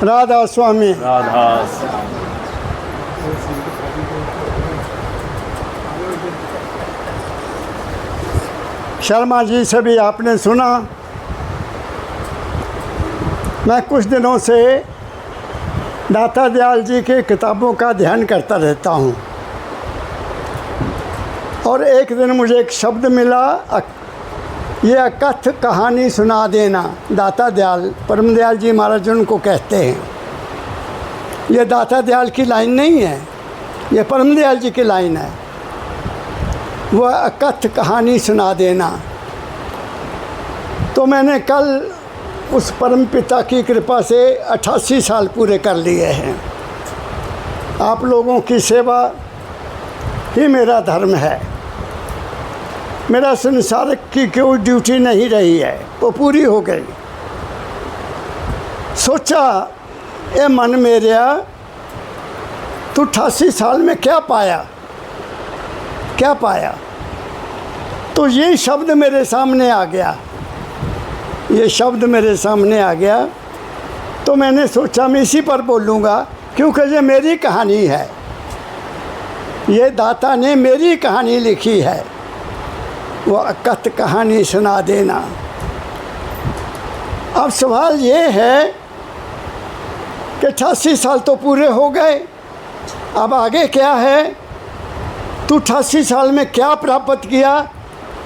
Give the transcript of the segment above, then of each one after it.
राधा स्वामी। राधा। शर्मा जी से भी आपने सुना। मैं कुछ दिनों से दाता दयाल जी की किताबों का ध्यान करता रहता हूँ और एक दिन मुझे एक शब्द मिला, ये अकथ कहानी सुना देना। दाता दयाल परम दयाल जी महाराज उनको कहते हैं। ये दाता दयाल की लाइन नहीं है, ये परम दयाल जी की लाइन है। वह अकथ कहानी सुना देना। तो मैंने कल उस परम पिता की कृपा से 88 साल पूरे कर लिए हैं। आप लोगों की सेवा ही मेरा धर्म है। मेरा संसार की कोई ड्यूटी नहीं रही है, वो पूरी हो गई। सोचा ए मन मेरा, तू 88 साल में क्या पाया, क्या पाया? तो ये शब्द मेरे सामने आ गया, ये शब्द मेरे सामने आ गया। तो मैंने सोचा मैं इसी पर बोलूँगा, क्योंकि ये मेरी कहानी है, ये दाता ने मेरी कहानी लिखी है। वो अकथ कहानी सुना देना। अब सवाल ये है कि 88 साल तो पूरे हो गए, अब आगे क्या है? तू 88 साल में क्या प्राप्त किया,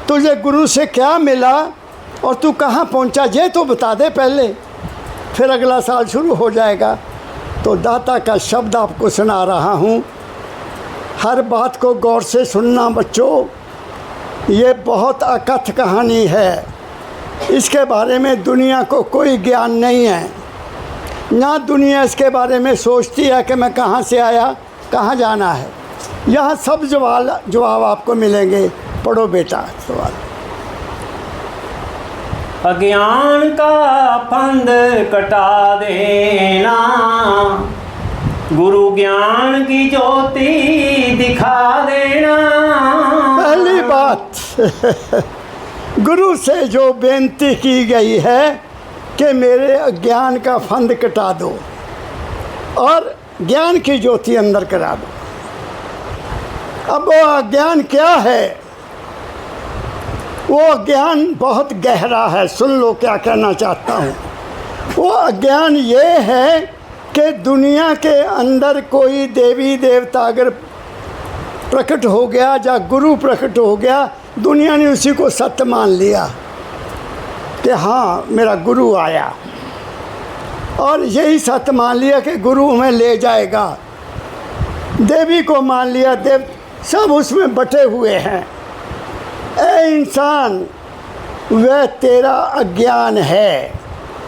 तुझे गुरु से क्या मिला और तू कहाँ पहुँचा, ये तो बता दे पहले, फिर अगला साल शुरू हो जाएगा। तो दाता का शब्द आपको सुना रहा हूँ। हर बात को गौर से सुनना बच्चों, ये बहुत अकथ कहानी है। इसके बारे में दुनिया को कोई ज्ञान नहीं है, ना दुनिया इसके बारे में सोचती है कि मैं कहाँ से आया, कहाँ जाना है। यहाँ सब जवाब आपको मिलेंगे। पढ़ो बेटा सवाल। अज्ञान का फंद कटा देना, गुरु ज्ञान की ज्योति दिखा देना। पहली बात गुरु से जो बेनती की गई है कि मेरे अज्ञान का फंद कटा दो और ज्ञान की ज्योति अंदर करा दो। अब वो अज्ञान क्या है? वो अज्ञान बहुत गहरा है, सुन लो क्या कहना चाहता हूँ। वो अज्ञान ये है कि दुनिया के अंदर कोई देवी देवता अगर प्रकट हो गया या गुरु प्रकट हो गया, दुनिया ने उसी को सत्य मान लिया कि हाँ मेरा गुरु आया, और यही सत्य मान लिया कि गुरु हमें ले जाएगा। देवी को मान लिया, देव सब उसमें बटे हुए हैं। ए इंसान, वह तेरा अज्ञान है,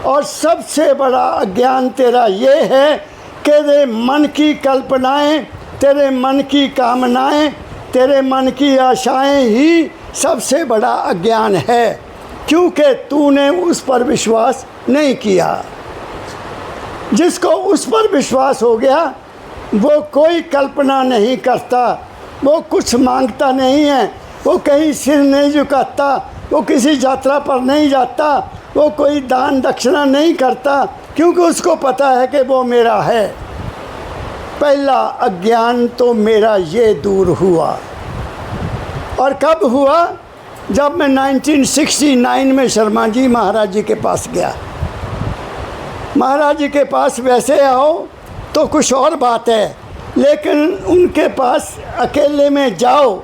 और सबसे बड़ा अज्ञान तेरा ये है कि तेरे मन की कल्पनाएं, तेरे मन की कामनाएं, तेरे मन की आशाएं ही सबसे बड़ा अज्ञान है, क्योंकि तूने उस पर विश्वास नहीं किया। जिसको उस पर विश्वास हो गया वो कोई कल्पना नहीं करता, वो कुछ मांगता नहीं है, वो कहीं सिर नहीं झुकाता, वो किसी यात्रा पर नहीं जाता, वो कोई दान दक्षिणा नहीं करता, क्योंकि उसको पता है कि वो मेरा है। पहला अज्ञान तो मेरा ये दूर हुआ। और कब हुआ? जब मैं 1969 में शर्मा जी महाराज जी के पास गया। महाराज जी के पास वैसे आओ तो कुछ और बात है, लेकिन उनके पास अकेले में जाओ,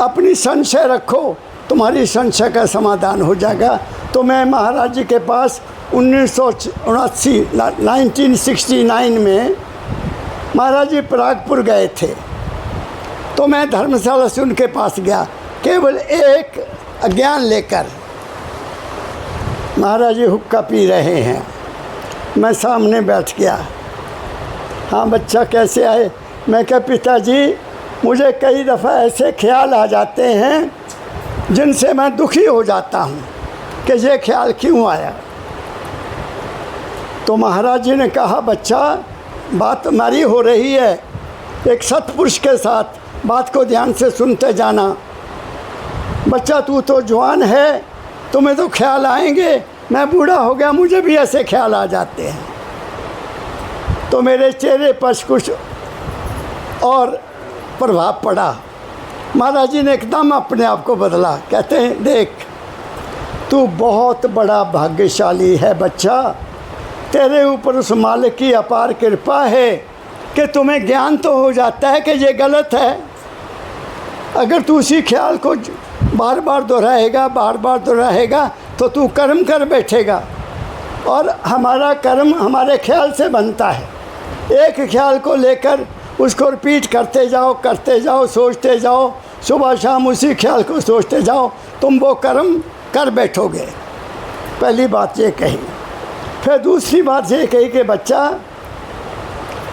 अपनी संशय रखो, तुम्हारी संशय का समाधान हो जाएगा। तो मैं महाराज जी के पास 1969 में महाराज जी परागपुर गए थे। तो मैं धर्मशाला से उनके पास गया, केवल एक अज्ञान लेकर। महाराज जी हुक्का पी रहे हैं, मैं सामने बैठ गया। हाँ बच्चा कैसे आए? मैं कहा पिताजी मुझे कई दफ़ा ऐसे ख्याल आ जाते हैं जिनसे मैं दुखी हो जाता हूँ कि ये ख्याल क्यों आया। तो महाराज जी ने कहा बच्चा बात हमारी हो रही है, एक सत्पुरुष के साथ, बात को ध्यान से सुनते जाना। बच्चा तू तो जवान है, तुम्हें तो ख्याल आएंगे, मैं बूढ़ा हो गया, मुझे भी ऐसे ख्याल आ जाते हैं। तो मेरे चेहरे पर कुछ और प्रभाव पड़ा। महाराज जी ने एकदम अपने आप को बदला। कहते हैं देख, तू बहुत बड़ा भाग्यशाली है बच्चा, तेरे ऊपर उस मालिक की अपार कृपा है कि तुम्हें ज्ञान तो हो जाता है कि ये गलत है। अगर तू उसी ख्याल को बार बार दोहराएगा तो तू कर्म कर बैठेगा, और हमारा कर्म हमारे ख्याल से बनता है। एक ख्याल को लेकर उसको रिपीट करते जाओ, सोचते जाओ, सुबह शाम उसी ख्याल को सोचते जाओ, तुम वो कर्म कर बैठोगे। पहली बात ये कही। फिर दूसरी बात ये कही कि बच्चा,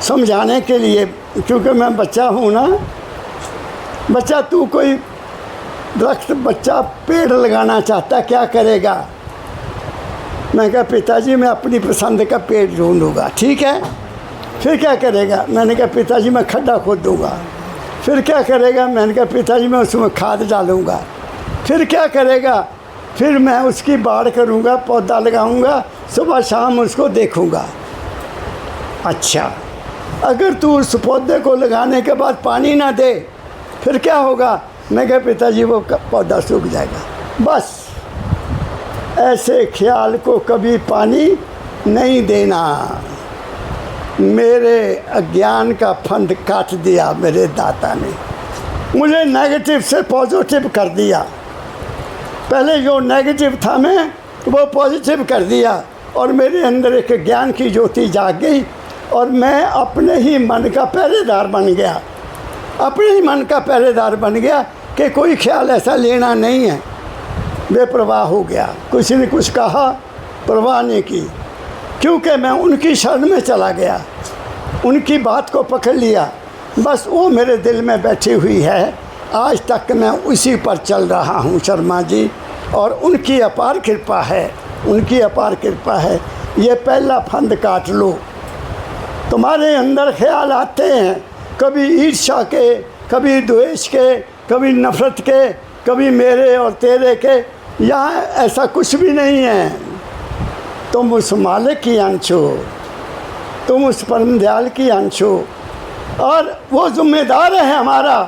समझाने के लिए, क्योंकि मैं बच्चा हूँ ना, बच्चा तू कोई दरख्त, बच्चा पेड़ लगाना चाहता, क्या करेगा? मैं कहा पिताजी मैं अपनी पसंद का पेड़ ढूंढूंगा। ठीक है, फिर क्या करेगा? मैंने कहा पिताजी मैं खड्डा खोद दूँगा। फिर क्या करेगा? मैंने कहा पिताजी मैं उसमें खाद डालूँगा। फिर क्या करेगा? फिर मैं उसकी बाड़ करूँगा, पौधा लगाऊँगा, सुबह शाम उसको देखूँगा। अच्छा, अगर तू उस पौधे को लगाने के बाद पानी ना दे फिर क्या होगा? मैं कहा पिताजी वो पौधा सूख जाएगा। बस ऐसे ख्याल को कभी पानी नहीं देना। मेरे अज्ञान का फंद काट दिया मेरे दाता ने, मुझे नेगेटिव से पॉजिटिव कर दिया। पहले जो नेगेटिव था मैं वो पॉजिटिव कर दिया, और मेरे अंदर एक ज्ञान की ज्योति जाग गई, और मैं अपने ही मन का पहरेदार बन गया। अपने ही मन का पहरेदार बन गया कि कोई ख्याल ऐसा लेना नहीं है। बेपरवाह हो गया, किसी ने कुछ कहा परवाह नहीं की, क्योंकि मैं उनकी शरण में चला गया, उनकी बात को पकड़ लिया। बस वो मेरे दिल में बैठी हुई है, आज तक मैं उसी पर चल रहा हूँ शर्मा जी, और उनकी अपार कृपा है, उनकी अपार कृपा है। ये पहला फंद काट लो। तुम्हारे अंदर ख्याल आते हैं, कभी ईर्ष्या के, कभी द्वेष के, कभी नफ़रत के, कभी मेरे और तेरे के। यहाँ ऐसा कुछ भी नहीं है। तुम उस मालिक की अंश हो, तुम उस परम दयाल की अंश हो, और वो जिम्मेदार है हमारा,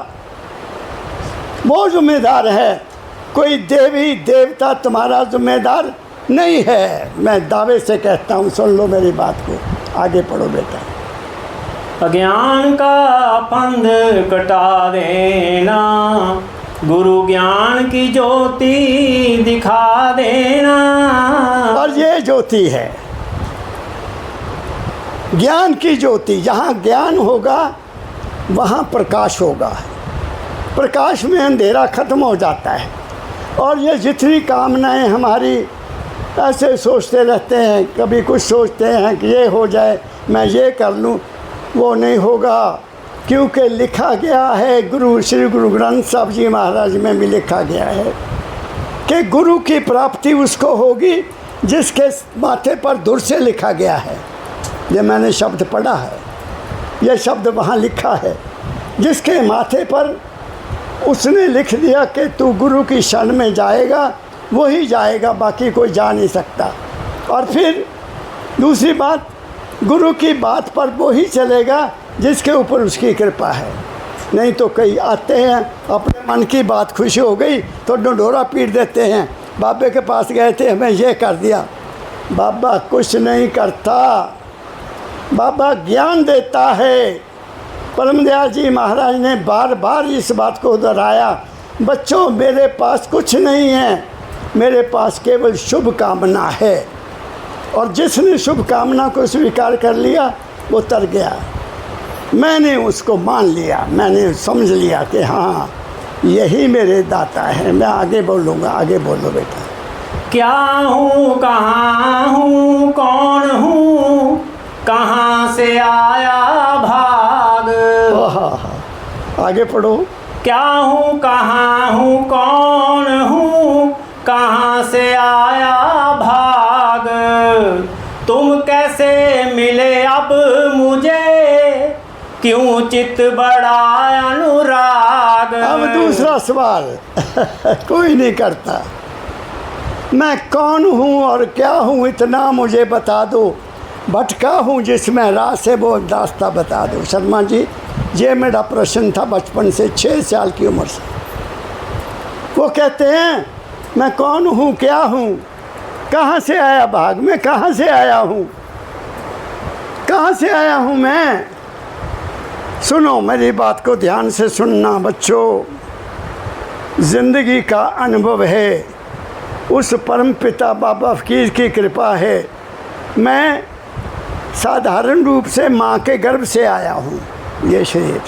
वो जिम्मेदार है। कोई देवी देवता तुम्हारा जिम्मेदार नहीं है। मैं दावे से कहता हूँ, सुन लो मेरी बात को, आगे पढ़ो बेटा। अज्ञान का फंद कटा देना, गुरु ज्ञान की ज्योति दिखा देना। और ये ज्योति है, ज्ञान की ज्योति। जहाँ ज्ञान होगा वहाँ प्रकाश होगा। प्रकाश में अंधेरा खत्म हो जाता है। और ये जितनी कामनाएं हमारी ऐसे सोचते रहते हैं, कभी कुछ सोचते हैं कि ये हो जाए, मैं ये कर लूँ, वो नहीं होगा। क्योंकि लिखा गया है, गुरु श्री गुरु ग्रंथ साहब जी महाराज में भी लिखा गया है कि गुरु की प्राप्ति उसको होगी जिसके माथे पर दूर से लिखा गया है। ये मैंने शब्द पढ़ा है, ये शब्द वहाँ लिखा है, जिसके माथे पर उसने लिख दिया कि तू गुरु की शरण में जाएगा, वही जाएगा, बाकी कोई जा नहीं सकता। और फिर दूसरी बात, गुरु की बात पर वो ही चलेगा जिसके ऊपर उसकी कृपा है। नहीं तो कई आते हैं, अपने मन की बात खुशी हो गई तो ढंढोरा पीट देते हैं। बाबे के पास गए थे, हमें ये कर दिया। बाबा कुछ नहीं करता, बाबा ज्ञान देता है। परमदयाल जी महाराज ने बार बार इस बात को दोहराया, बच्चों मेरे पास कुछ नहीं है, मेरे पास केवल शुभ कामना है। और जिसने शुभ कामना को स्वीकार कर लिया वो तर गया। मैंने उसको मान लिया, मैंने समझ लिया कि हाँ यही मेरे दाता है। मैं आगे बोलूँगा, आगे बोलो बेटा। क्या हूँ, कहाँ हूँ, कौन हूँ, कहाँ से आया भाग। आगे पढ़ो। क्या हूँ, कहाँ हूँ, कौन हूँ, कहाँ से आया भाग। तुम कैसे मिले अब मुझे, क्यों चित बड़ा अनुराग। अब दूसरा सवाल कोई नहीं करता। मैं कौन हूँ और क्या हूँ इतना मुझे बता दो, भटका हूँ जिसमें राह से वो रास्ता बता दो। शर्मा जी, ये मेरा प्रश्न था बचपन से, 6 साल की उम्र से। वो कहते हैं मैं कौन हूँ, क्या हूँ, कहाँ से आया भाग में, कहाँ से आया हूँ, कहाँ से आया हूँ मैं। सुनो मेरी बात को ध्यान से सुनना बच्चों, ज़िंदगी का अनुभव है, उस परम पिता बाबा फ़कीर की कृपा है। मैं साधारण रूप से माँ के गर्भ से आया हूँ। ये शरीर,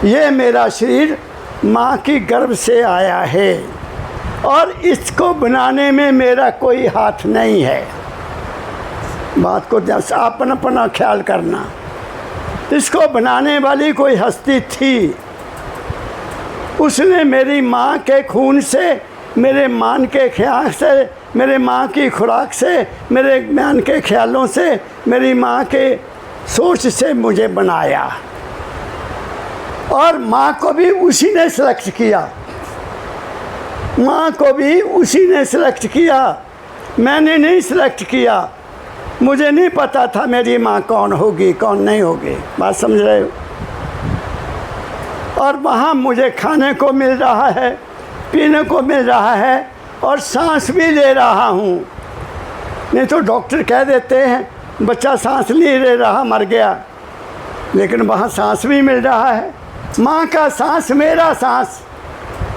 ये मेरा शरीर माँ की गर्भ से आया है और इसको बनाने में मेरा कोई हाथ नहीं है। बात को अपन अपना ख्याल करना। इसको बनाने वाली कोई हस्ती थी, उसने मेरी माँ के खून से, मेरे मान के ख्याल से, मेरे माँ की खुराक से, मेरे मान के ख्यालों से, मेरी माँ के सोच से मुझे बनाया और माँ को भी उसी ने सेलेक्ट किया। माँ को भी उसी ने सेलेक्ट किया, मैंने नहीं सेलेक्ट किया। मुझे नहीं पता था मेरी माँ कौन होगी कौन नहीं होगी। बात समझ रहे हो? और वहाँ मुझे खाने को मिल रहा है, पीने को मिल रहा है और सांस भी ले रहा हूँ। नहीं तो डॉक्टर कह देते हैं बच्चा सांस नहीं ले रहा, मर गया, लेकिन वहाँ सांस भी मिल रहा है। माँ का सांस मेरा सांस,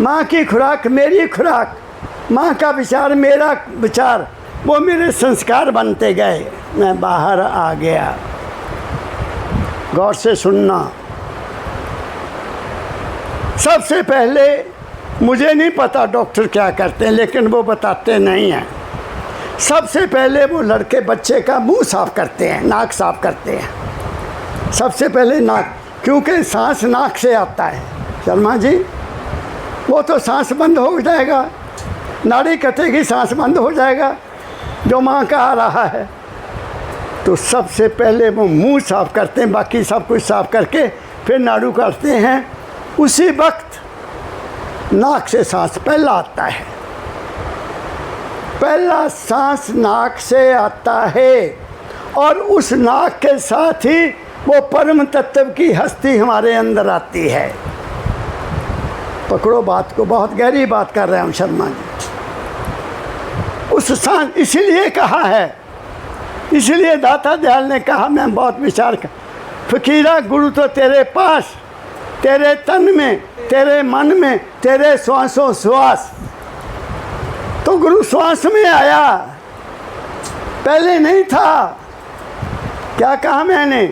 माँ की खुराक मेरी खुराक, माँ का विचार मेरा विचार, वो मेरे संस्कार बनते गए। मैं बाहर आ गया। गौर से सुनना। सबसे पहले मुझे नहीं पता डॉक्टर क्या करते हैं, लेकिन वो बताते नहीं हैं। सबसे पहले वो लड़के बच्चे का मुंह साफ़ करते हैं, नाक साफ़ करते हैं। सबसे पहले नाक, क्योंकि सांस नाक से आता है। शर्मा जी, वो तो सांस बंद हो जाएगा, नाड़ी कटेगी, सांस बंद हो जाएगा जो माँ का आ रहा है। तो सबसे पहले वो मुंह साफ़ करते हैं, बाकी सब कुछ साफ़ करके फिर नाड़ू काटते हैं। उसी वक्त नाक से सांस पहला आता है। पहला सांस नाक से आता है और उस नाक के साथ ही वो परम तत्व की हस्ती हमारे अंदर आती है। पकड़ो बात को, बहुत गहरी बात कर रहे हैं हम शर्मा जी। उस सांस इसीलिए कहा है, इसलिए दाता दयाल ने कहा, मैं बहुत विचार कर, फ़कीरा गुरु तो तेरे पास, तेरे तन में, तेरे मन में, तेरे श्वासों श्वास। तो गुरु श्वास में आया, पहले नहीं था। क्या कहा मैंने?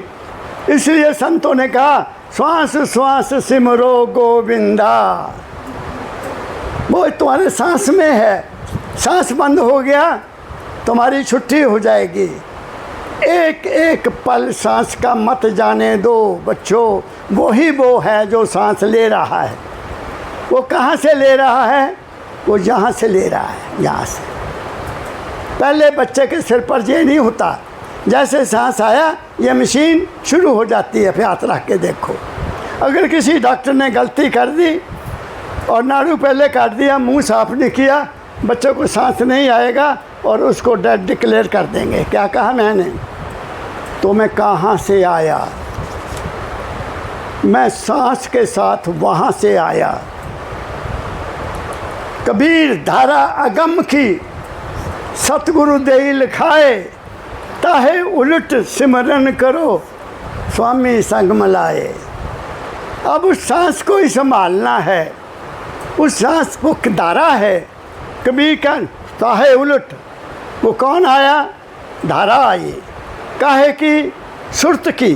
इसलिए संतों ने कहा श्वास श्वास सिमरो गोविंदा। वो तुम्हारे सांस में है, सांस बंद हो गया तुम्हारी छुट्टी हो जाएगी। एक एक पल सांस का मत जाने दो बच्चों। वही वो है जो सांस ले रहा है। वो कहाँ से ले रहा है? वो यहाँ से ले रहा है, यहाँ से। पहले बच्चे के सिर पर ये नहीं होता, जैसे सांस आया ये मशीन शुरू हो जाती है। फिर हाथ रख के देखो, अगर किसी डॉक्टर ने गलती कर दी और नाड़ू पहले काट दिया, मुंह साफ नहीं किया, बच्चों को सांस नहीं आएगा और उसको डेड डिक्लेयर कर देंगे। क्या कहा मैंने? तो मैं कहाँ से आया? मैं सांस के साथ वहाँ से आया। कबीर धारा अगम की सतगुरु देई लिखाए, ताहे उलट सिमरन करो स्वामी संग मलाए। अब उस सांस को ही संभालना है। उस सांस को धारा है, कबीर का ताहे उलट। वो कौन आया? धारा आई। काहे की? सुरत की।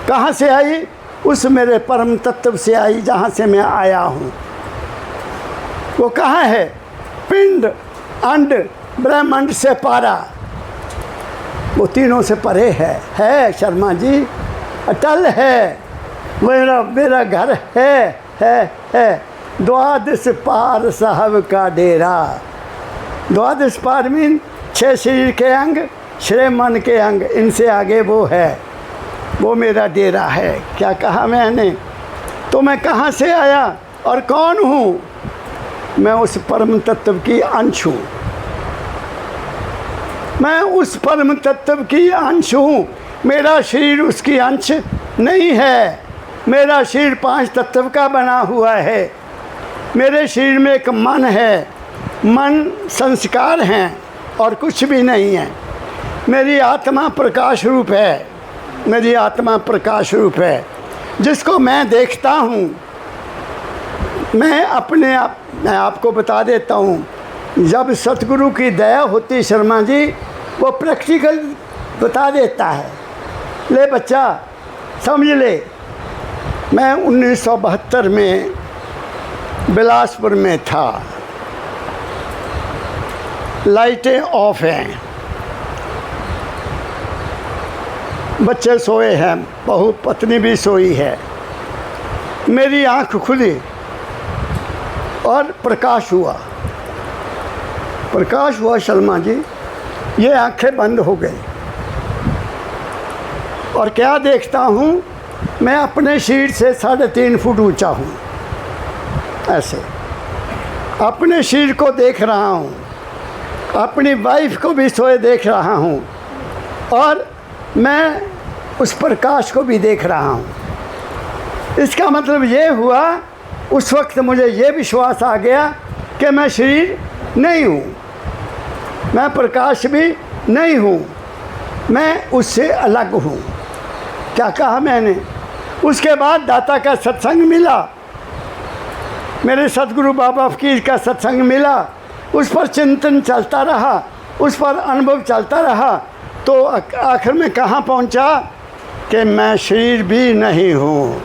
कहाँ से आई? उस मेरे परम तत्व से आई जहाँ से मैं आया हूँ। वो कहाँ है? पिंड, अंड, ब्रह्मांड से पारा। वो तीनों से परे है शर्मा जी, अटल है। मेरा घर है द्वादश पार साहब का डेरा। द्वादश पार मीन 6 शरीर के अंग, 6 मन के अंग, इनसे आगे वो है, वो मेरा डेरा है। क्या कहा मैंने? तो मैं कहाँ से आया और कौन हूँ? मैं उस परम तत्व की अंश हूँ। मैं उस परम तत्व की अंश हूँ, मेरा शरीर उसकी अंश नहीं है। मेरा शरीर 5 तत्व का बना हुआ है। मेरे शरीर में एक मन है, मन संस्कार हैं और कुछ भी नहीं है। मेरी आत्मा प्रकाश रूप है, मेरी आत्मा प्रकाश रूप है, जिसको मैं देखता हूँ। मैं आपको बता देता हूँ, जब सतगुरु की दया होती शर्मा जी, वो प्रैक्टिकल बता देता है। ले बच्चा समझ ले, मैं 1972 में बिलासपुर में था, लाइटें ऑफ हैं, बच्चे सोए हैं, बहू पत्नी भी सोई है। मेरी आंख खुली और प्रकाश हुआ। प्रकाश हुआ शर्मा जी, ये आंखें बंद हो गई और क्या देखता हूँ, मैं अपने शरीर से 3.5 फुट ऊंचा हूँ। ऐसे अपने शरीर को देख रहा हूँ, अपनी वाइफ को भी सोए देख रहा हूँ और मैं उस प्रकाश को भी देख रहा हूँ। इसका मतलब ये हुआ, उस वक्त मुझे ये विश्वास आ गया कि मैं शरीर नहीं हूँ, मैं प्रकाश भी नहीं हूँ, मैं उससे अलग हूँ। क्या कहा मैंने? उसके बाद दाता का सत्संग मिला, मेरे सतगुरु बाबा फकीर का सत्संग मिला, उस पर चिंतन चलता रहा, उस पर अनुभव चलता रहा, तो आखिर में कहाँ पहुँचा कि मैं शरीर भी नहीं हूँ,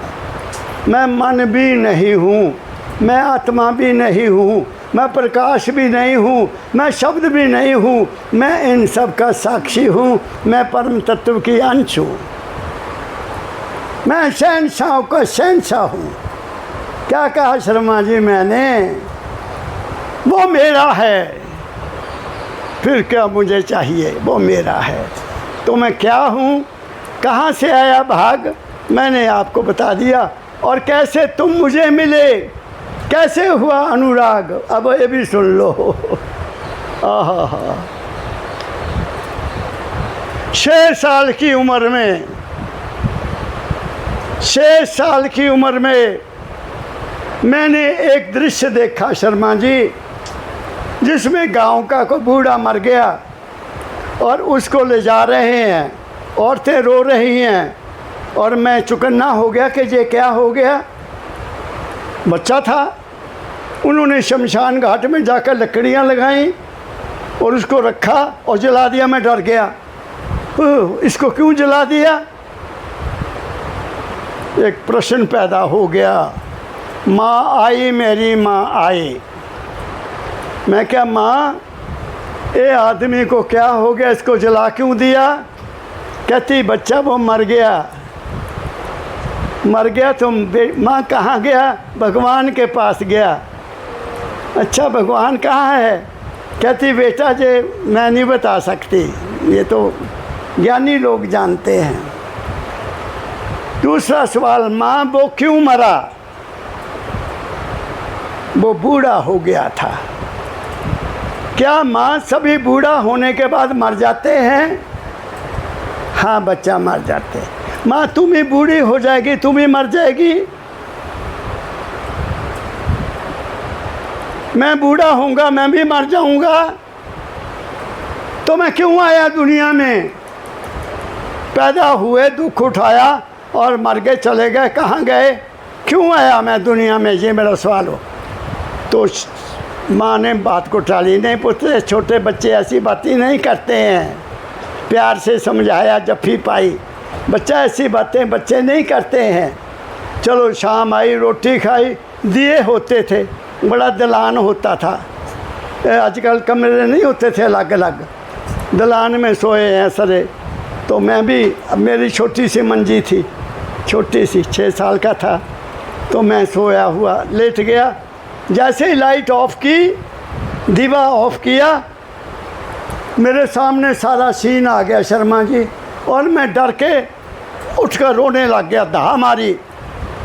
मैं मन भी नहीं हूँ, मैं आत्मा भी नहीं हूँ, मैं प्रकाश भी नहीं हूँ, मैं शब्द भी नहीं हूँ, मैं इन सब का साक्षी हूँ, मैं परम तत्व की अंश हूँ, मैं शहंशाह का शहंशाह हूँ। क्या कहा शर्मा जी मैंने? वो मेरा है, फिर क्या मुझे चाहिए? वो मेरा है। तो मैं क्या हूँ, कहाँ से आया भाग, मैंने आपको बता दिया। और कैसे तुम मुझे मिले, कैसे हुआ अनुराग, अब ये भी सुन लो। आहा, 6 साल की उम्र में, 6 साल की उम्र में मैंने एक दृश्य देखा शर्मा जी, जिसमें गांव का कोई बूढ़ा मर गया और उसको ले जा रहे हैं, औरतें रो रही हैं और मैं चौकन्ना हो गया कि ये क्या हो गया। बच्चा था, उन्होंने शमशान घाट में जाकर लकड़ियाँ लगाईं और उसको रखा और जला दिया। मैं डर गया, इसको क्यों जला दिया? एक प्रश्न पैदा हो गया। माँ आई, मेरी माँ आई। मैं क्या माँ, ये आदमी को क्या हो गया, इसको जला क्यों दिया? कहती बच्चा वो मर गया। मर गया तो माँ कहाँ गया? भगवान के पास गया। अच्छा भगवान कहाँ है? कहती बेटा जे मैं नहीं बता सकती, ये तो ज्ञानी लोग जानते हैं। दूसरा सवाल, माँ वो क्यों मरा? वो बूढ़ा हो गया था। क्या माँ सभी बूढ़ा होने के बाद मर जाते हैं? हाँ बच्चा मर जाते हैं। माँ तुम ही बूढ़ी हो जाएगी, तुम ही मर जाएगी। मैं बूढ़ा होऊंगा, मैं भी मर जाऊंगा। तो मैं क्यों आया दुनिया में? पैदा हुए, दुख उठाया और मर गए, चले गए, कहाँ गए? क्यों आया मैं दुनिया में? ये मेरा सवाल हो। तो माँ ने बात को टाली। नहीं पुत्र, छोटे बच्चे ऐसी बातें नहीं करते हैं। प्यार से समझाया, जफ्फी पाई। बच्चा ऐसी बातें बच्चे नहीं करते हैं। चलो शाम आई, रोटी खाई, दिए होते थे, बड़ा दलान होता था। आजकल कमरे नहीं होते थे अलग अलग, दलान में सोए हैं सरे। तो मैं भी, अब मेरी छोटी सी मंजी थी, छोटी सी, 6 साल का था, तो मैं सोया हुआ लेट गया। जैसे ही लाइट ऑफ की, दीवा ऑफ किया, मेरे सामने सारा सीन आ गया शर्मा जी, और मैं डर के उठकर रोने लग गया। दहा मारी,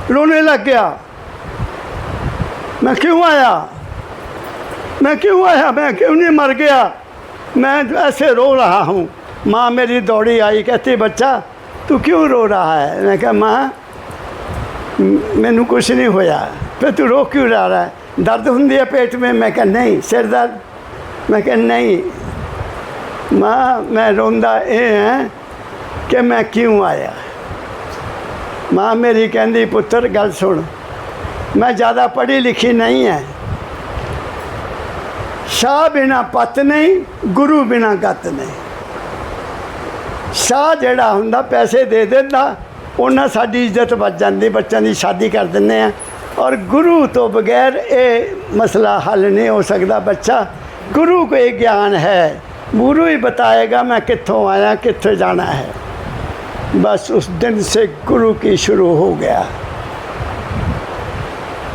रोने लग गया। मैं क्यों आया? मैं क्यों आया? मैं क्यों नहीं मर गया? मैं ऐसे रो रहा हूँ। माँ मेरी दौड़ी आई, कहती बच्चा तू क्यों रो रहा है? मैं कहा माँ मैनू कुछ नहीं होया। फिर तू रो क्यों रहा है? दर्द होंदी है पेट में? मैं कहा नहीं। सिर दर्द? मैं कहा नहीं माँ मैं रोंदा ये है कि मैं क्यों आया। माँ मेरी कहती पुत्र गल सुन, मैं ज़्यादा पढ़ी लिखी नहीं है, शाह बिना पत नहीं, गुरु बिना गत नहीं। शाह जिहड़ा हुंदा पैसे दे देंदा, उन्हां साडी इज्जत बच जाती, बच्चों की शादी कर दिंदे आ। और गुरु तो बगैर ये मसला हल नहीं हो सकता। बच्चा गुरु को एक ज्ञान है, गुरु ही बताएगा मैं कित्थों आया कित्थे जाना है। बस उस दिन से गुरु की शुरू हो गया।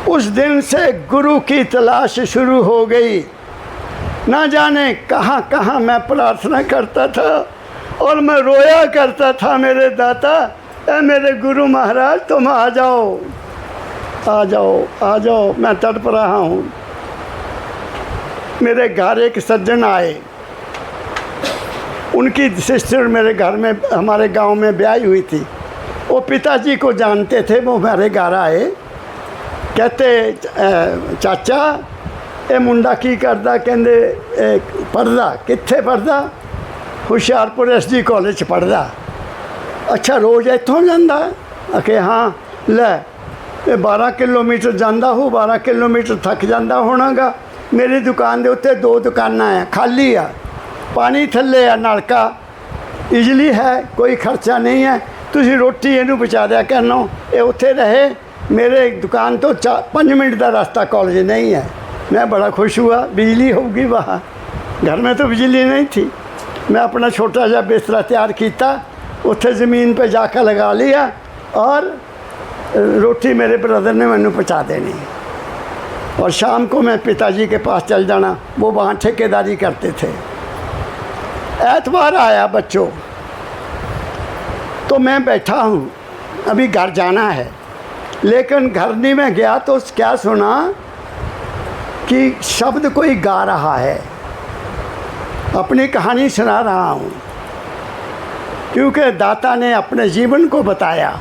उस दिन से गुरु की तलाश शुरू हो गई। ना जाने कहाँ कहाँ मैं प्रार्थना करता था और मैं रोया करता था, मेरे दाता ए मेरे गुरु महाराज तुम आ जाओ आ जाओ आ जाओ। मैं तड़प रहा हूँ। मेरे घर एक सज्जन आए, उनकी सिस्टर मेरे घर में, हमारे गांव में ब्याही हुई थी। वो पिताजी को जानते थे, वो हमारे घर आए। कहते चाचा ये मुंडा की करदा? कहते पढ़दा। कित्थे पढ़दा? हुशियारपुर SD कॉलेज पढ़दा। अच्छा रोज़ इत्थों जांदा? आखे हाँ। लै ये 12 किलोमीटर जांदा हो, 12 किलोमीटर थक जांदा होणागा। मेरी दुकान दे उत्ते 2 दुकानां है, खाली आ, पानी थल्ले आ, नलका, बिजली है, कोई खर्चा नहीं है। तुसीं रोटी इहनूं पहुँचा दिया करनो, ये उत्थे रहे। मेरे दुकान तो 5 मिनट का रास्ता कॉलेज नहीं है। मैं बड़ा खुश हुआ, बिजली होगी वहाँ। घर में तो बिजली नहीं थी। मैं अपना छोटा सा बिस्तरा तैयार किया, उत्थे ज़मीन पे जाकर लगा लिया और रोटी मेरे ब्रदर ने मैनू पहुँचा देनी। और शाम को मैं पिताजी के पास चल जाना, वो वहाँ ठेकेदारी करते थे। एतवार आया बच्चों, तो मैं बैठा हूँ, अभी घर जाना है, लेकिन घर नहीं मैं गया तो क्या सुना कि शब्द कोई गा रहा है, अपनी कहानी सुना रहा हूँ, क्योंकि दाता ने अपने जीवन को बताया।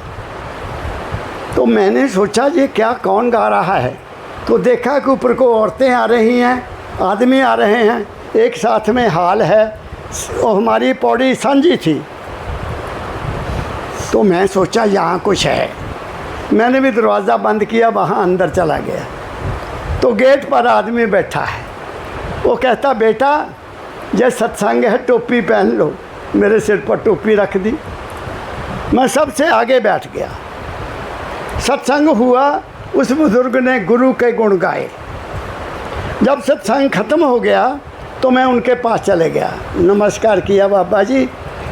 तो मैंने सोचा ये क्या, कौन गा रहा है? तो देखा कि ऊपर को औरतें आ रही हैं, आदमी आ रहे हैं, एक साथ में हाल है। और हमारी पौड़ी सांझी थी। तो मैं सोचा यहाँ कुछ है। मैंने भी दरवाज़ा बंद किया, वहाँ अंदर चला गया। तो गेट पर आदमी बैठा है, वो कहता बेटा ये सत्संग है, टोपी पहन लो। मेरे सिर पर टोपी रख दी। मैं सबसे आगे बैठ गया। सत्संग हुआ, उस बुज़ुर्ग ने गुरु के गुण गाए। जब सत्संग ख़त्म हो गया तो मैं उनके पास चले गया, नमस्कार किया, बाबा जी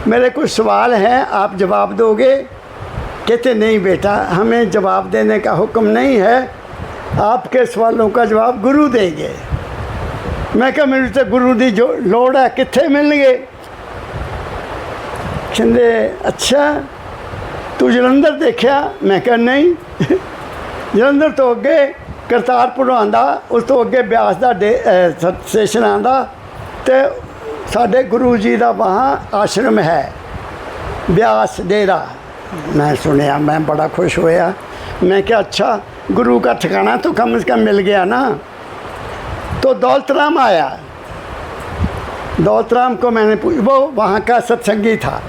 मेरे कुछ सवाल हैं, आप जवाब दोगे? कहते नहीं बेटा, हमें जवाब देने का हुक्म नहीं है, आपके सवालों का जवाब गुरु देंगे। मैं कहा मेरे तो गुरु की जो लोड़ है, कित्थे मिल गए? कहते अच्छा तू जलंधर देखा? मैं कहा नहीं। जलंधर तो अगे करतारपुर आंदा, उस तो अगे ब्यास का स्टेशन आंदा, तो साढ़े गुरु जी का वहाँ आश्रम है, ब्यास डेरा। मैं सुनया, मैं बड़ा खुश होया। मैं क्या अच्छा गुरु का ठिकाना तो कम से कम मिल गया ना। तो दौलत राम आया। दौलत राम को मैंने वो वहाँ का सत्संगी था।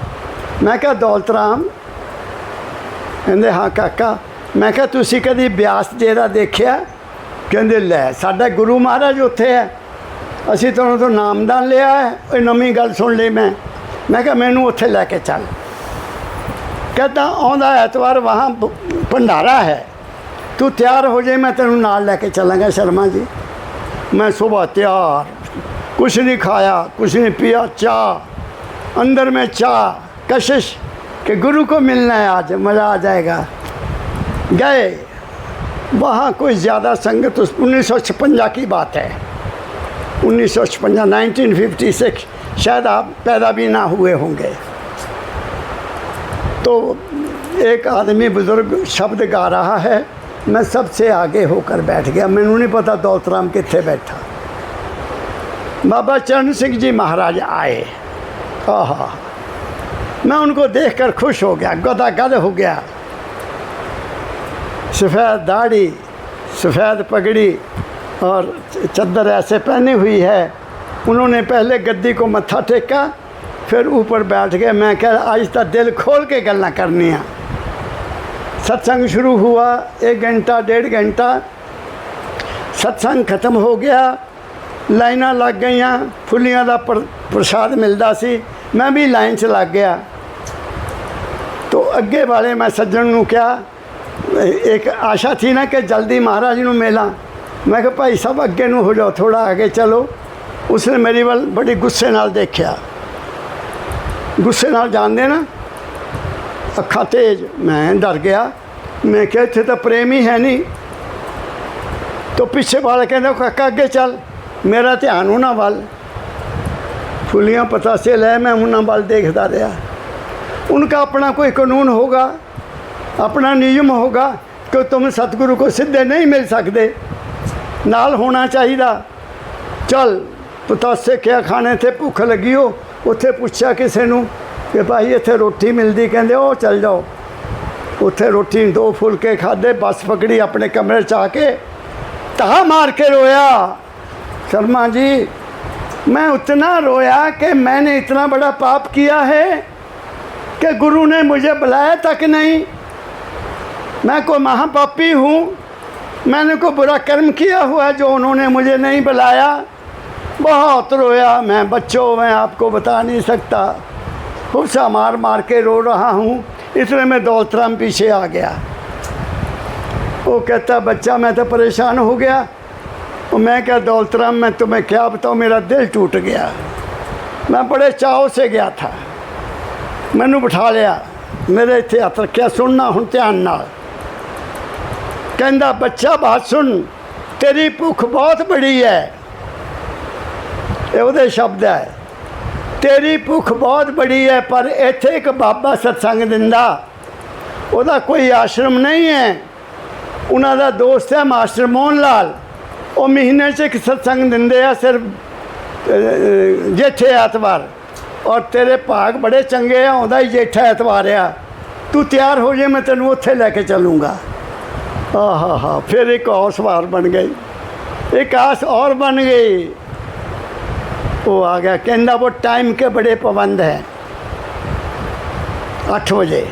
मैं क्या दौलत राम? कहते हाँ काका। मैं क्या तुसी कभी ब्यास डेरा देखिया? कहते लै साडा गुरु महाराज उत्थे है, असी तो नामदान लिया है। कोई नवी गल सुन ली मैं क्या मैनू उत्थे लैके चल। कहता आउंदा एतवार वहाँ भंडारा है, तू तैयार हो जाए, मैं तेनू नाल लैके चलांगा शर्मा जी। मैं सुबह तैयार, कुछ नहीं खाया, कुछ नहीं पिया, चाह अंदर में, चाह कशिश कि गुरु को मिलना है, आज मज़ा आ जाएगा। गए वहाँ कोई ज़्यादा संगत, 1956 की बात है, 1956 1956, शायद आप पैदा भी ना हुए होंगे। तो एक आदमी बुज़ुर्ग शब्द गा रहा है, मैं सबसे आगे होकर बैठ गया। मैनू नहीं पता दौलत राम कित्थे बैठा। बाबा चरण सिंह जी महाराज आए। आहा, मैं उनको देखकर खुश हो गया, गदागद हो गया। सफ़ेद दाढ़ी, सफ़ेद पगड़ी और चद्दर ऐसे पहनी हुई है। उन्होंने पहले गद्दी को मत्था टेका, फिर ऊपर बैठ गए। मैं कह आज तक दिल खोल के गल्लां करनियां। सत्संग शुरू हुआ, 1 घंटा 1.5 घंटा सत्संग खत्म हो गया। लाइनां लग गईयां, फुल्लियां दा प्रसाद मिलता सी। मैं भी लाइन च लग गया। तो अगे वाले मैं सज्जन नूं कहा, एक आशा थी ना कि जल्दी महाराज नूं मिलां। मैं कहा भाई साहब अगे नूं हो जाओ, थोड़ा आगे चलो। उसने मेरी वाल बड़ी गुस्से नाल देखा, गुस्से नाल जानदे ना, अखा तेज। मैं डर गया। मैं क्या इत्थे तो प्रेम ही है नहीं। तो पिछे वाले कहते काका अगे चल। मेरा ध्यान उन्हां वाल, फुलियां पतासे लै मैं उन्हां वाल देखता रहा। उनका अपना कोई कानून होगा, अपना नियम होगा कि तुम सतगुरु को सीधे नहीं मिल सकते, नाल होना चाहिए। चल पतासे क्या खाने थे, भुख लगी हो। उत्थे पूछा किसी नूं कि भाई इत्थे रोटी मिलती, कहते ओ चल जाओ। उत्थे रोटी 2 फुलके खाधे, बस पकड़ी, अपने कमरे च आके तहा मार के रोया। शर्मा जी, मैं उतना रोया कि मैंने इतना बड़ा पाप किया है कि गुरु ने मुझे बुलाया तक नहीं। मैं कोई महापापी हूँ, मैंने कोई बुरा कर्म किया हुआ है जो उन्होंने मुझे नहीं बुलाया। बहुत रोया मैं बच्चों, मैं आपको बता नहीं सकता। खूबसा मार मार के रो रहा हूँ। इसलिए मैं दौलत राम पीछे आ गया। वो कहता बच्चा मैं तो परेशान हो गया। और मैं क्या दौलत राम, मैं तुम्हें क्या बताऊँ, मेरा दिल टूट गया। मैं बड़े चाव से गया था। मैनू बिठा लिया, मेरे इत्थे हथ रखिया, सुनना हुण ध्यान नाल। कहंदा बच्चा बात सुन, तेरी भुख बहुत बड़ी है। ये उहदे शब्द है, तेरी भुख बहुत बड़ी है, पर इत्थे एक बाबा सत्संग दिंदा, उहदा कोई आश्रम नहीं है। उन्हां दा दोस्त है मास्टर मोहन लाल, वो महीने च एक सत्संग दिंदे आ, सिर्फ जेठे ऐतवार। और तेरे भाग बड़े चंगे हैं, आउंदा ही जेठा ऐतवार आ। तू तैयार हो जाए, मैं तेनों उत्थे लैके चलूँगा। हाँ हाँ, फिर एक और सवार बन गई, एक आस और बन गई। वो आ गया, कहना वो टाइम के बड़े पाबंद हैं, 8 बजे।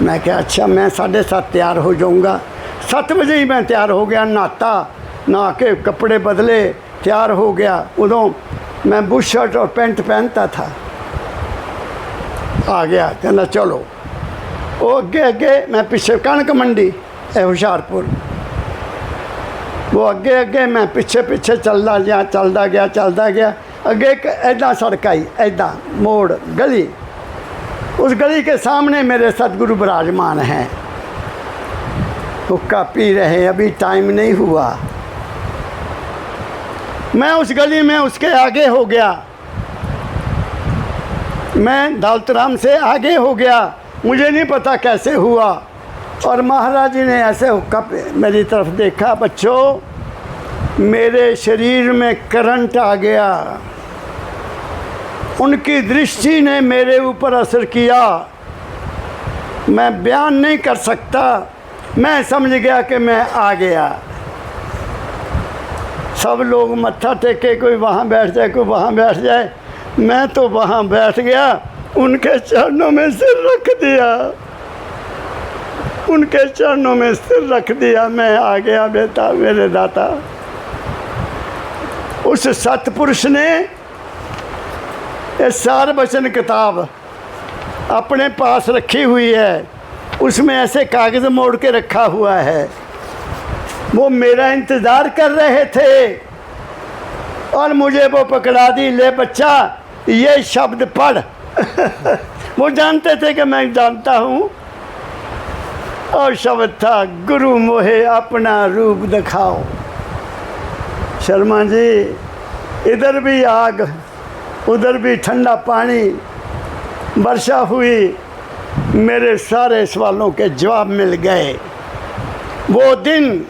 मैं क्या अच्छा, मैं 7:30 तैयार हो जाऊँगा। 7 बजे ही मैं तैयार हो गया, नहाता, नहा के कपड़े बदले, तैयार हो गया। उदों मैं बुश शर्ट और पैंट पहनता था। आ गया, कहना चलो। वो अगे अगे, मैं पीछे कणक मंडी है हुशियारपुर। वो अगे अगे, मैं पिछे पिछे चलता गया। अगे एक ऐदा सड़क आई, ऐदा मोड़ गली। उस गली के सामने मेरे सतगुरु विराजमान हैं, हुक्का पी रहे हैं, अभी टाइम नहीं हुआ। मैं उस गली में उसके आगे हो गया, मैं दौलत राम से आगे हो गया। मुझे नहीं पता कैसे हुआ। और महाराज जी ने ऐसे हुक्का मेरी तरफ देखा। बच्चों, मेरे शरीर में करंट आ गया। उनकी दृष्टि ने मेरे ऊपर असर किया। मैं बयान नहीं कर सकता। मैं समझ गया कि मैं आ गया। सब लोग मत्था टेके, कोई वहाँ बैठ जाए, कोई वहाँ बैठ जाए। मैं तो वहाँ बैठ गया, उनके चरणों में सिर रख दिया, उनके चरणों में सिर रख दिया। मैं आ गया बेटा, मेरे दाता। उस सतपुरुष ने ये सार वचन किताब अपने पास रखी हुई है। उसमें ऐसे कागज़ मोड़ के रखा हुआ है। वो मेरा इंतज़ार कर रहे थे और मुझे वो पकड़ा दी, ले बच्चा ये शब्द पढ़। वो जानते थे कि मैं जानता हूँ। और शब्द था, गुरु मोहे अपना रूप दिखाओ। शर्मा जी, इधर भी आग, उधर भी ठंडा पानी, वर्षा हुई। मेरे सारे सवालों के जवाब मिल गए। वो दिन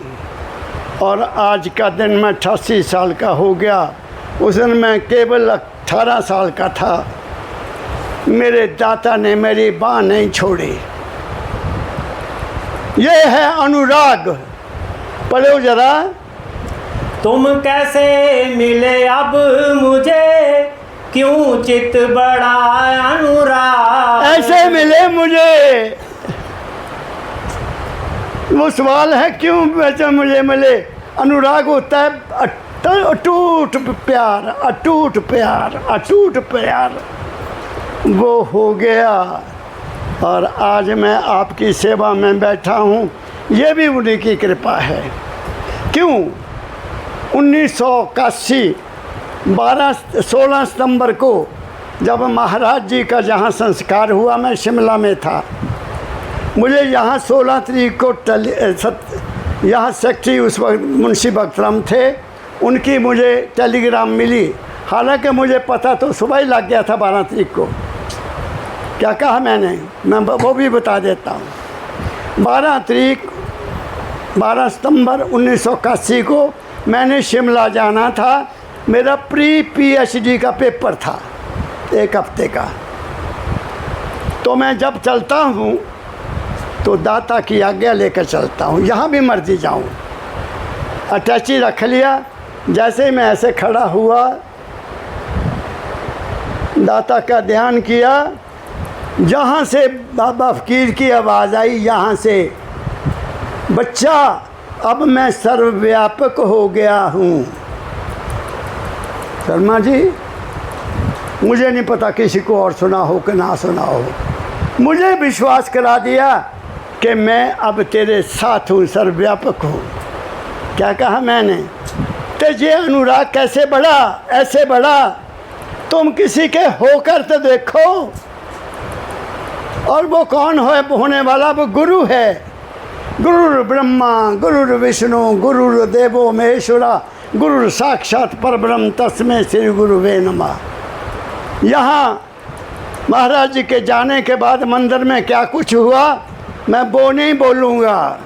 और आज का दिन, मैं 88 साल का हो गया। उस दिन मैं केवल 18 साल का था। मेरे दाता ने मेरी बाँह नहीं छोड़ी। ये है अनुराग। पढ़ो जरा। तुम कैसे मिले अब मुझे, क्यों चित बड़ा अनुराग। ऐसे मिले मुझे। वो सवाल है क्यों वैसे मुझे मिले। अनुराग होता है अटूट प्यार, अटूट प्यार, अटूट प्यार। वो हो गया और आज मैं आपकी सेवा में बैठा हूँ। ये भी उन्हीं की कृपा है। क्यों 1981 16 सितंबर को जब महाराज जी का जहाँ संस्कार हुआ, मैं शिमला में था। मुझे यहाँ 16 तारीख को यहाँ सेक्रेटरी उस वक्त मुंशी बख्तराम थे, उनकी मुझे टेलीग्राम मिली। हालांकि मुझे पता तो सुबह ही लग गया था 12 तारीख को। क्या कहा मैंने, मैं वो भी बता देता हूँ। 12 सितंबर 1981 को मैंने शिमला जाना था। मेरा प्री पीएचडी का पेपर था 1 हफ्ते का। तो मैं जब चलता हूँ तो दाता की आज्ञा लेकर चलता हूँ, यहाँ भी मर्जी जाऊँ। अटैची रख लिया। जैसे ही मैं ऐसे खड़ा हुआ, दाता का ध्यान किया। जहाँ से बाबा फकीर की आवाज़ आई, यहाँ से, बच्चा अब मैं सर्वव्यापक हो गया हूँ। शर्मा जी, मुझे नहीं पता किसी को और सुना हो कि ना सुना हो, मुझे विश्वास करा दिया कि मैं अब तेरे साथ हूँ, सर्वव्यापक हूँ। क्या कहा मैंने, तो ये अनुराग कैसे बढ़ा, ऐसे बढ़ा। तुम किसी के होकर तो देखो। और वो कौन होने वाला, वो गुरु है। गुरुर ब्रह्मा गुरुर विष्णु गुरुर देवो महेश्वरा गुरुर साक्षात परब्रह्म तस्मै श्री गुरुवे नमः। यहाँ महाराज जी के जाने के बाद मंदिर में क्या कुछ हुआ मैं वो नहीं बोलूँगा,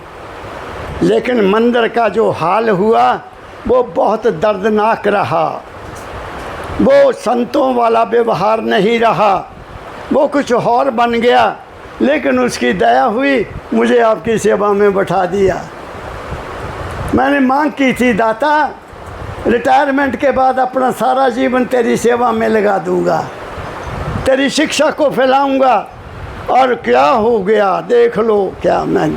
लेकिन मंदिर का जो हाल हुआ वो बहुत दर्दनाक रहा। वो संतों वाला व्यवहार नहीं रहा, वो कुछ और बन गया। लेकिन उसकी दया हुई, मुझे आपकी सेवा में बैठा दिया। मैंने मांग की थी, दाता रिटायरमेंट के बाद अपना सारा जीवन तेरी सेवा में लगा दूंगा, तेरी शिक्षा को फैलाऊंगा। और क्या हो गया देख लो। क्या मैं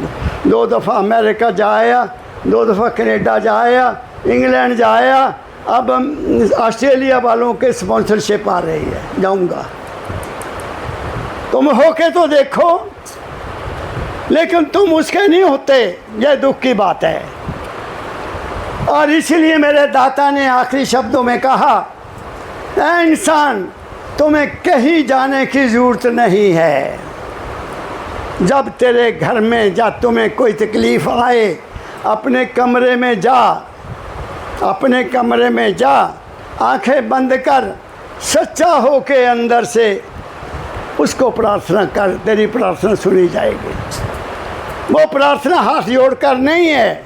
2 दफ़ा अमेरिका जा आया, 2 दफ़ा कनाडा जा आया, इंग्लैंड जा आया। अब ऑस्ट्रेलिया वालों के स्पॉन्सरशिप आ रही है, जाऊंगा। तुम होके तो देखो, लेकिन तुम उसके नहीं होते, यह दुख की बात है। और इसलिए मेरे दाता ने आखिरी शब्दों में कहा, ऐ इंसान तुम्हें कहीं जाने की ज़रूरत नहीं है। जब तेरे घर में या तुम्हें कोई तकलीफ़ आए, अपने कमरे में जा, अपने कमरे में जा, आंखें बंद कर, सच्चा हो के अंदर से उसको प्रार्थना कर, तेरी प्रार्थना सुनी जाएगी। वो प्रार्थना हाथ जोड़कर नहीं है,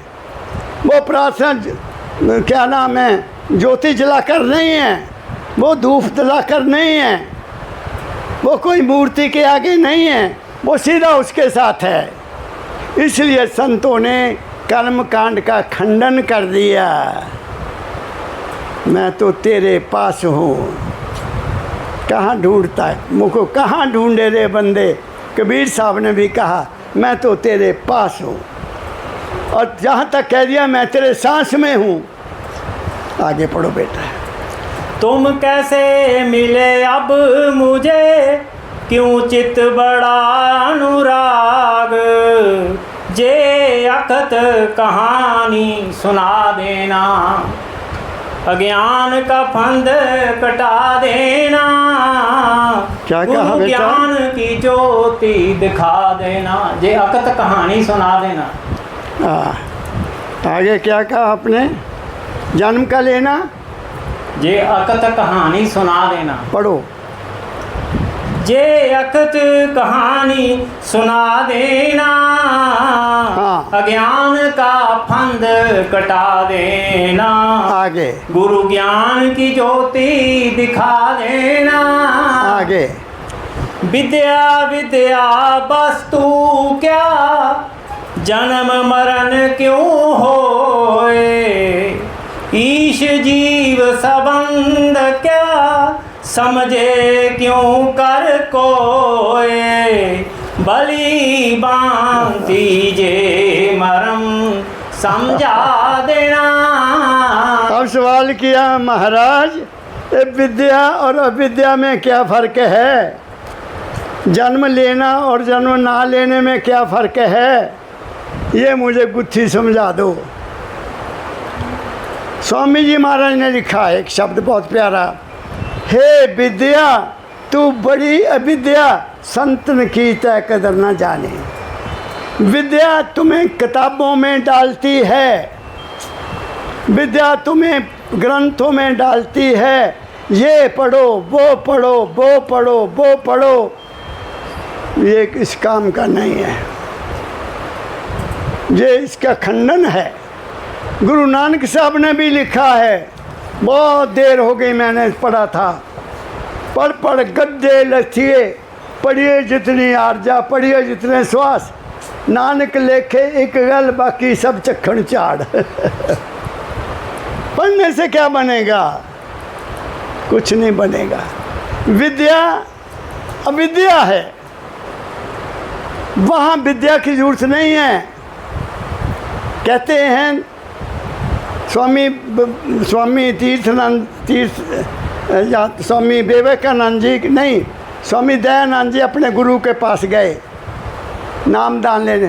वो प्रार्थना क्या नाम है, ज्योति जलाकर नहीं है, वो धूप जलाकर नहीं है, वो कोई मूर्ति के आगे नहीं है, वो सीधा उसके साथ है। इसलिए संतों ने कर्म कांड का खंडन कर दिया। मैं तो तेरे पास हूँ, कहाँ ढूंढता है मुझको, कहाँ ढूंढे रे बंदे। कबीर साहब ने भी कहा, मैं तो तेरे पास हूँ। और जहाँ तक कह दिया, मैं तेरे सांस में हूँ। आगे पढ़ो बेटा। तुम कैसे मिले अब मुझे, क्यों चित बड़ा अनुराग। जे अखत कहानी सुना देना, अज्ञान का फंद कटा देना। क्या कहा बेटा? ज्ञान की ज्योति दिखा देना, जे अकत कहानी सुना देना। आगे क्या कहा आपने? जन्म का लेना, जे अकत कहानी सुना देना। पढ़ो। जे अकत कहानी सुना देना, अज्ञान का फंद कटा देना, आगे गुरु ज्ञान की ज्योति दिखा देना। आगे विद्या विद्या वस्तु क्या, जन्म मरण क्यों होए, ईश जीव संबंध क्या, समझे क्यों कर कोए, बलि बांधी जे मरम समझा देना। अब सवाल किया महाराज, ये विद्या और अविद्या में क्या फ़र्क है? जन्म लेना और जन्म ना लेने में क्या फ़र्क है? ये मुझे गुत्थी समझा दो। स्वामी जी महाराज ने लिखा है एक शब्द बहुत प्यारा, हे विद्या तू बड़ी अविद्या, संतन की तय कदर न जाने। विद्या तुम्हें किताबों में डालती है, विद्या तुम्हें ग्रंथों में डालती है, ये पढ़ो वो पढ़ो वो पढ़ो वो पढ़ो, ये इस काम का नहीं है, ये इसका खंडन है। गुरु नानक साहब ने भी लिखा है, बहुत देर हो गई मैंने पढ़ा था, पढ़ पढ़ गद्दे लथिए, पढ़िए जितनी आर्जा पढ़िए जितने श्वास, नानक लेखे एक गल बाकी सब चखण चाड़। पढ़ने से क्या बनेगा? कुछ नहीं बनेगा। विद्या अविद्या है, वहाँ विद्या की जरूरत नहीं है। कहते हैं स्वामी स्वामी विवेकानंद जी नहीं, स्वामी दयानंद जी अपने गुरु के पास गए नामदान लेने।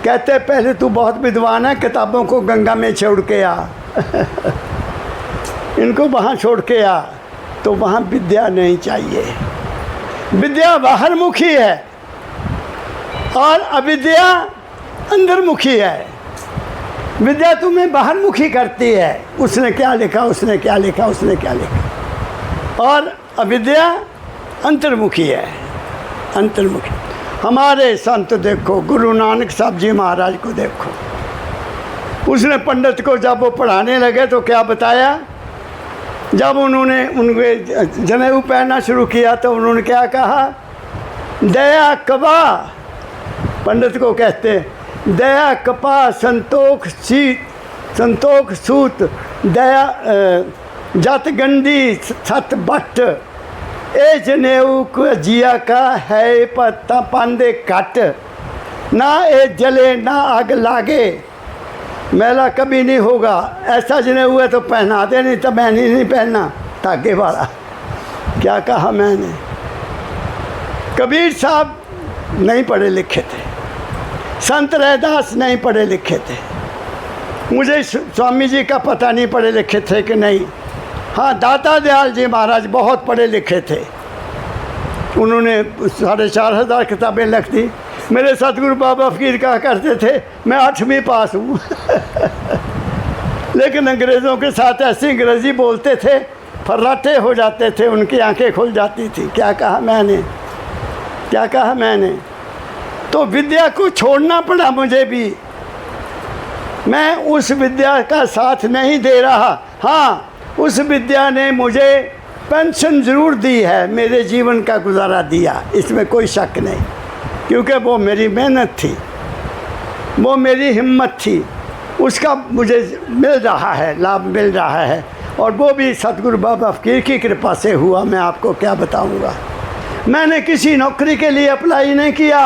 कहते पहले तू बहुत विद्वान है, किताबों को गंगा में छोड़ के आ। इनको वहाँ छोड़ के आ। तो वहाँ विद्या नहीं चाहिए। विद्या बाहरमुखी है और अविद्या अंदरमुखी है। विद्या तुम्हें बाहरमुखी करती है, उसने क्या लिखा उसने क्या लिखा उसने क्या लिखा, और अविद्या अंतर्मुखी है, अंतर्मुखी। हमारे संत देखो, गुरु नानक साहब जी महाराज को देखो, उसने पंडित को जब वो पढ़ाने लगे तो क्या बताया, जब उन्होंने उनके जनेऊ पहनना शुरू किया तो उन्होंने क्या कहा, दया कबा, पंडित को कहते दया कपा संतोख सूत, दया जत गंदी सत बट, ए जनेऊ को जिया का है पत्ता पांदे कट, ना ए जले ना आग लागे, मेला कभी नहीं होगा। ऐसा जनेऊ है तो पहना दे, नहीं तो मैंने नहीं पहनना धागे वाला। क्या कहा मैंने? कबीर साहब नहीं पढ़े लिखे थे, संत रैदास नहीं पढ़े लिखे थे, मुझे स्वामी जी का पता नहीं पढ़े लिखे थे कि नहीं। हाँ, दाता दयाल जी महाराज बहुत पढ़े लिखे थे, उन्होंने 4,500 किताबें लिख दी। मेरे सतगुरु बाबा फकीर कहा करते थे मैं 8वीं पास हूँ। लेकिन अंग्रेज़ों के साथ ऐसी अंग्रेज़ी बोलते थे, फर्राटे हो जाते थे, उनकी आंखें खुल जाती थी। क्या कहा मैंने? क्या कहा मैंने? तो विद्या को छोड़ना पड़ा मुझे भी। मैं उस विद्या का साथ नहीं दे रहा। हाँ, उस विद्या ने मुझे पेंशन ज़रूर दी है, मेरे जीवन का गुजारा दिया, इसमें कोई शक नहीं, क्योंकि वो मेरी मेहनत थी, वो मेरी हिम्मत थी, उसका मुझे मिल रहा है, लाभ मिल रहा है। और वो भी सतगुरु बाबा फकीर की कृपा से हुआ। मैं आपको क्या बताऊंगा, मैंने किसी नौकरी के लिए अप्लाई नहीं किया।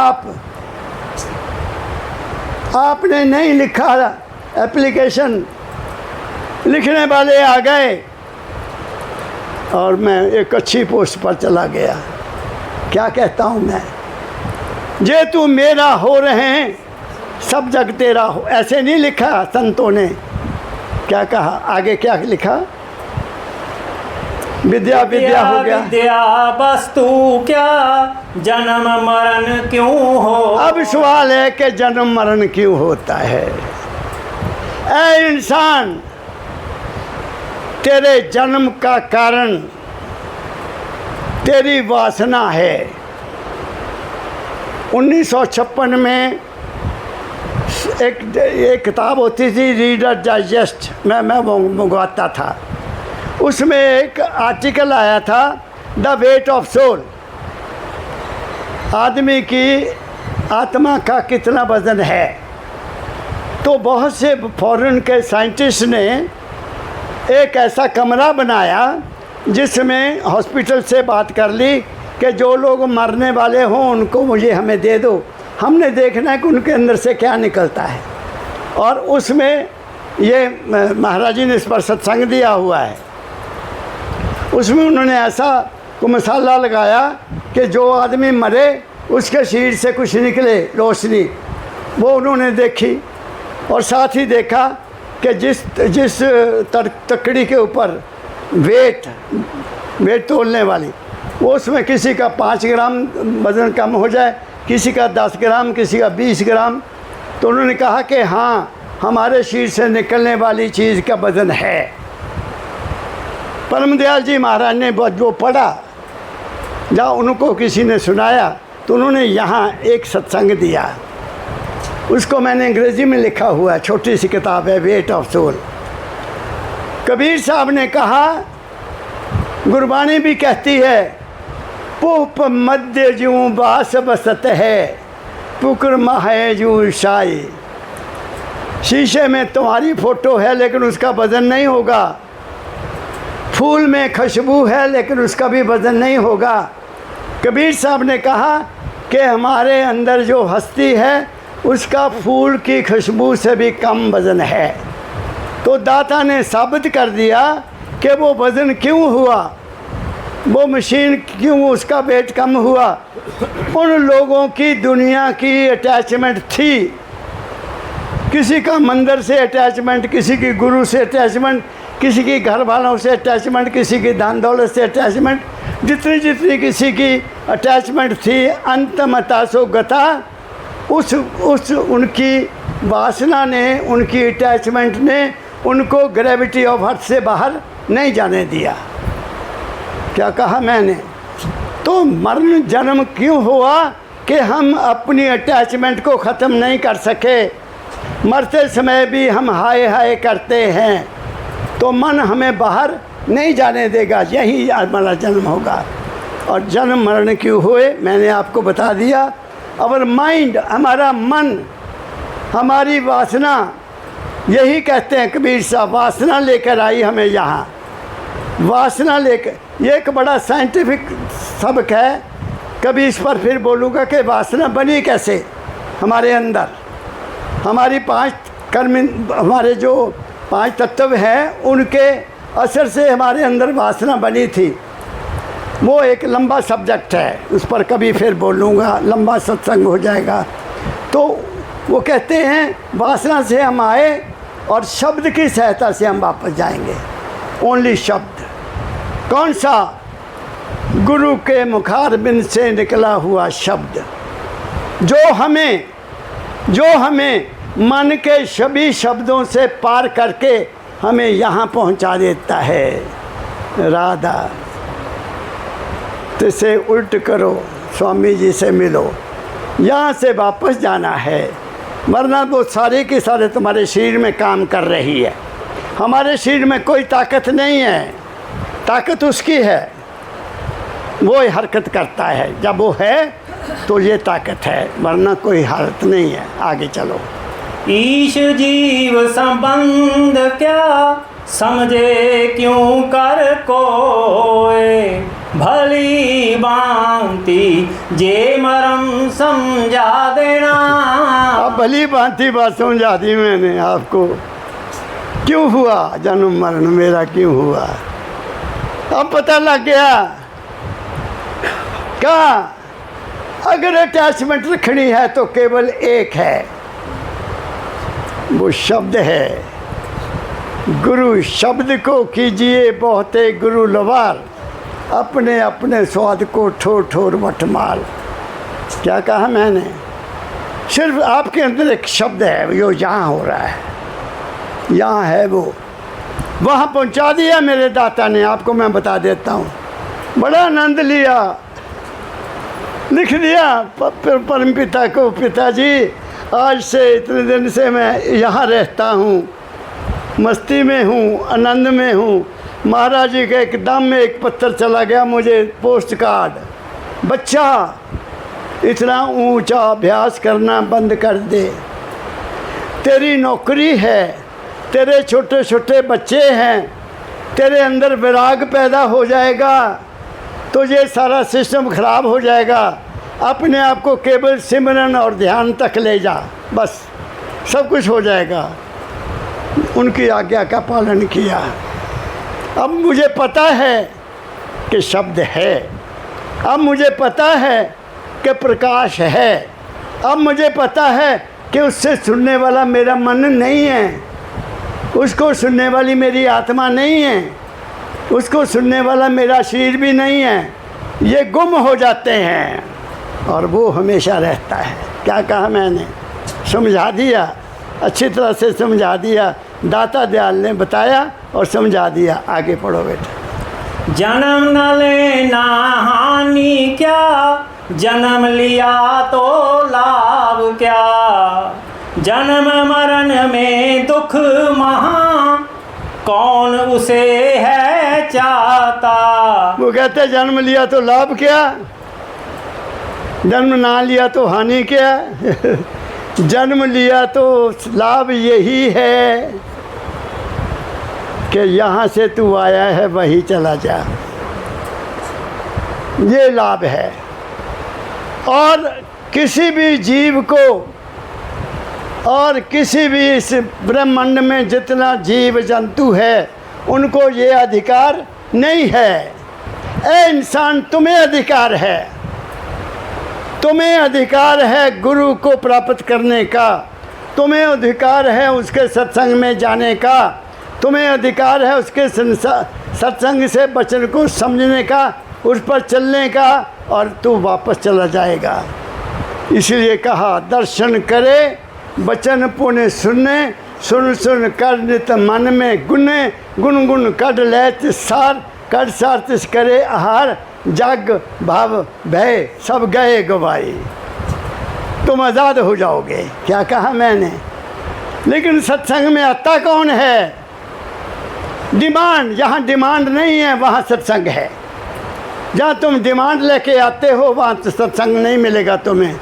आपने नहीं लिखा एप्लीकेशन, लिखने वाले आ गए और मैं एक अच्छी पोस्ट पर चला गया। क्या कहता हूँ मैं, जे तू मेरा हो रहे हैं सब जग तेरा हो, ऐसे नहीं लिखा संतों ने। क्या कहा आगे, क्या लिखा? विद्या विद्या हो गया, विद्या वस्तु क्या, जन्म मरण क्यों हो। अब सवाल है कि जन्म मरण क्यों होता है? ऐ इंसान, तेरे जन्म का कारण तेरी वासना है। 1956 में एक किताब होती थी रीडर डाइजेस्ट, मैं मंगवाता था। उसमें एक आर्टिकल आया था द वेट ऑफ सोल, आदमी की आत्मा का कितना वज़न है। तो बहुत से फॉरेन के साइंटिस्ट ने एक ऐसा कमरा बनाया जिसमें हॉस्पिटल से बात कर ली कि जो लोग मरने वाले हों उनको मुझे हमें दे दो, हमने देखना है कि उनके अंदर से क्या निकलता है। और उसमें ये महाराज जी ने इस पर सत्संग दिया हुआ है। उसमें उन्होंने ऐसा को मसाला लगाया कि जो आदमी मरे उसके शरीर से कुछ निकले रोशनी, वो उन्होंने देखी। और साथ ही देखा कि जिस तकड़ी के ऊपर वेट तोलने वाली, वो उसमें किसी का 5 ग्राम वज़न कम हो जाए, किसी का 10 ग्राम, किसी का 20 ग्राम। तो उन्होंने कहा कि हाँ, हमारे शरीर से निकलने वाली चीज़ का वज़न है। परम दयाल जी महाराज ने जो पढ़ा, जहाँ उनको किसी ने सुनाया, तो उन्होंने यहाँ एक सत्संग दिया। उसको मैंने अंग्रेज़ी में लिखा हुआ है, छोटी सी किताब है, वेट ऑफ सोल। कबीर साहब ने कहा, गुरबाणी भी कहती है, पुप मध्य जूँ बास बसत है, पुकर माहे जूँ शाई। शीशे में तुम्हारी फ़ोटो है लेकिन उसका वज़न नहीं होगा, फूल में खुशबू है लेकिन उसका भी वज़न नहीं होगा। कबीर साहब ने कहा कि हमारे अंदर जो हस्ती है उसका फूल की खुशबू से भी कम वज़न है। तो दाता ने साबित कर दिया कि वो वज़न क्यों हुआ, वो मशीन क्यों, उसका वेट कम हुआ। उन लोगों की दुनिया की अटैचमेंट थी, किसी का मंदिर से अटैचमेंट, किसी की गुरु से अटैचमेंट, किसी की घर वालों से अटैचमेंट, किसी की धन दौलत से अटैचमेंट, जितनी जितनी किसी की अटैचमेंट थी, अंतमता सो गता, उस उनकी वासना ने, उनकी अटैचमेंट ने उनको ग्रेविटी ऑफ अर्थ से बाहर नहीं जाने दिया। क्या कहा मैंने? तो मरण जन्म क्यों हुआ कि हम अपनी अटैचमेंट को ख़त्म नहीं कर सके। मरते समय भी हम हाय हाय करते हैं, तो मन हमें बाहर नहीं जाने देगा, यही हमारा जन्म होगा। और जन्म मरण क्यों हुए मैंने आपको बता दिया। अवर माइंड, हमारा मन, हमारी वासना, यही कहते हैं कबीर साहब, वासना लेकर आई हमें यहाँ, वासना लेकर। ये एक बड़ा साइंटिफिक सबक है, कभी इस पर फिर बोलूँगा कि वासना बनी कैसे हमारे अंदर। हमारी 5 कर्म, हमारे जो 5 तत्व हैं उनके असर से हमारे अंदर वासना बनी थी। वो एक लंबा सब्जेक्ट है, उस पर कभी फिर बोलूँगा, लंबा सत्संग हो जाएगा। तो वो कहते हैं वासना से हम आए और शब्द की सहायता से हम वापस जाएंगे। ओनली शब्द। कौन सा? गुरु के मुखारबिंद से निकला हुआ शब्द, जो हमें मन के सभी शब्दों से पार करके हमें यहाँ पहुँचा देता है। राधा तो से उल्ट करो, स्वामी जी से मिलो, यहाँ से वापस जाना है, वरना वो सारे के सारे तुम्हारे शरीर में काम कर रही है। हमारे शरीर में कोई ताकत नहीं है, ताकत उसकी है, वो हरकत करता है। जब वो है तो ये ताकत है, वरना कोई हालत नहीं है। आगे चलो। ईश जीव संबंध क्या समझे क्यों कर कोय, भली भांति जे मरम समझा देना। अब भली भांति बात समझा दी मैंने आपको। क्यों हुआ जन्म मरण मेरा, क्यों हुआ अब पता लग गया। क्या? अगर अटैचमेंट रखनी है तो केवल एक है, वो शब्द है। गुरु शब्द को कीजिए बहुते गुरु लवार, अपने अपने स्वाद को ठोर ठोर मटमाल। क्या कहा मैंने? सिर्फ आपके अंदर एक शब्द है, जो यहाँ हो रहा है, यहाँ है, वो वहाँ पहुँचा दिया मेरे दाता ने। आपको मैं बता देता हूँ, बड़ा आनंद लिया, लिख दिया परम पिता को, पिताजी आज से इतने दिन से मैं यहाँ रहता हूँ, मस्ती में हूँ, आनंद में हूँ। महाराज जी के एकदम में एक पत्थर चला गया मुझे, पोस्ट कार्ड, बच्चा इतना ऊंचा अभ्यास करना बंद कर दे, तेरी नौकरी है, तेरे छोटे छोटे बच्चे हैं, तेरे अंदर विराग पैदा हो जाएगा तो ये सारा सिस्टम खराब हो जाएगा। अपने आप को केवल सिमरन और ध्यान तक ले जा, बस सब कुछ हो जाएगा। उनकी आज्ञा का पालन किया। अब मुझे पता है कि शब्द है, अब मुझे पता है कि प्रकाश है, अब मुझे पता है कि उससे सुनने वाला मेरा मन नहीं है, उसको सुनने वाली मेरी आत्मा नहीं है, उसको सुनने वाला मेरा शरीर भी नहीं है। ये गुम हो जाते हैं और वो हमेशा रहता है। क्या कहा मैंने? समझा दिया, अच्छी तरह से समझा दिया। दाता दयाल ने बताया और समझा दिया। आगे पढ़ो बेटा। जन्म न लेना हानि क्या, जन्म लिया तो लाभ क्या, जन्म मरण में दुख महा, कौन उसे है चाहता। वो कहते जन्म लिया तो लाभ क्या, जन्म ना लिया तो हानि क्या। जन्म लिया तो लाभ यही है कि यहाँ से तू आया है वहीं चला जा, ये लाभ है। और किसी भी जीव को और किसी भी इस ब्रह्मांड में जितना जीव जंतु है उनको ये अधिकार नहीं है। ए इंसान, तुम्हें अधिकार है, तुम्हें अधिकार है गुरु को प्राप्त करने का, तुम्हें अधिकार है उसके सत्संग में जाने का, तुम्हें अधिकार है उसके सत्संग से वचन को समझने का, उस पर चलने का, और तू वापस चला जाएगा। इसलिए कहा दर्शन करे वचन पुण्य सुनने, सुन सुन कर नित मन में गुने, गुन गुन कढ़ ले सार, कढ़ सार तिस करे आहार, जग भाव भय सब गए गवाई। तुम आज़ाद हो जाओगे। क्या कहा मैंने? लेकिन सत्संग में आता कौन है? डिमांड, जहाँ डिमांड नहीं है वहाँ सत्संग है। जहाँ तुम डिमांड लेके आते हो वहाँ तो सत्संग नहीं मिलेगा तुम्हें।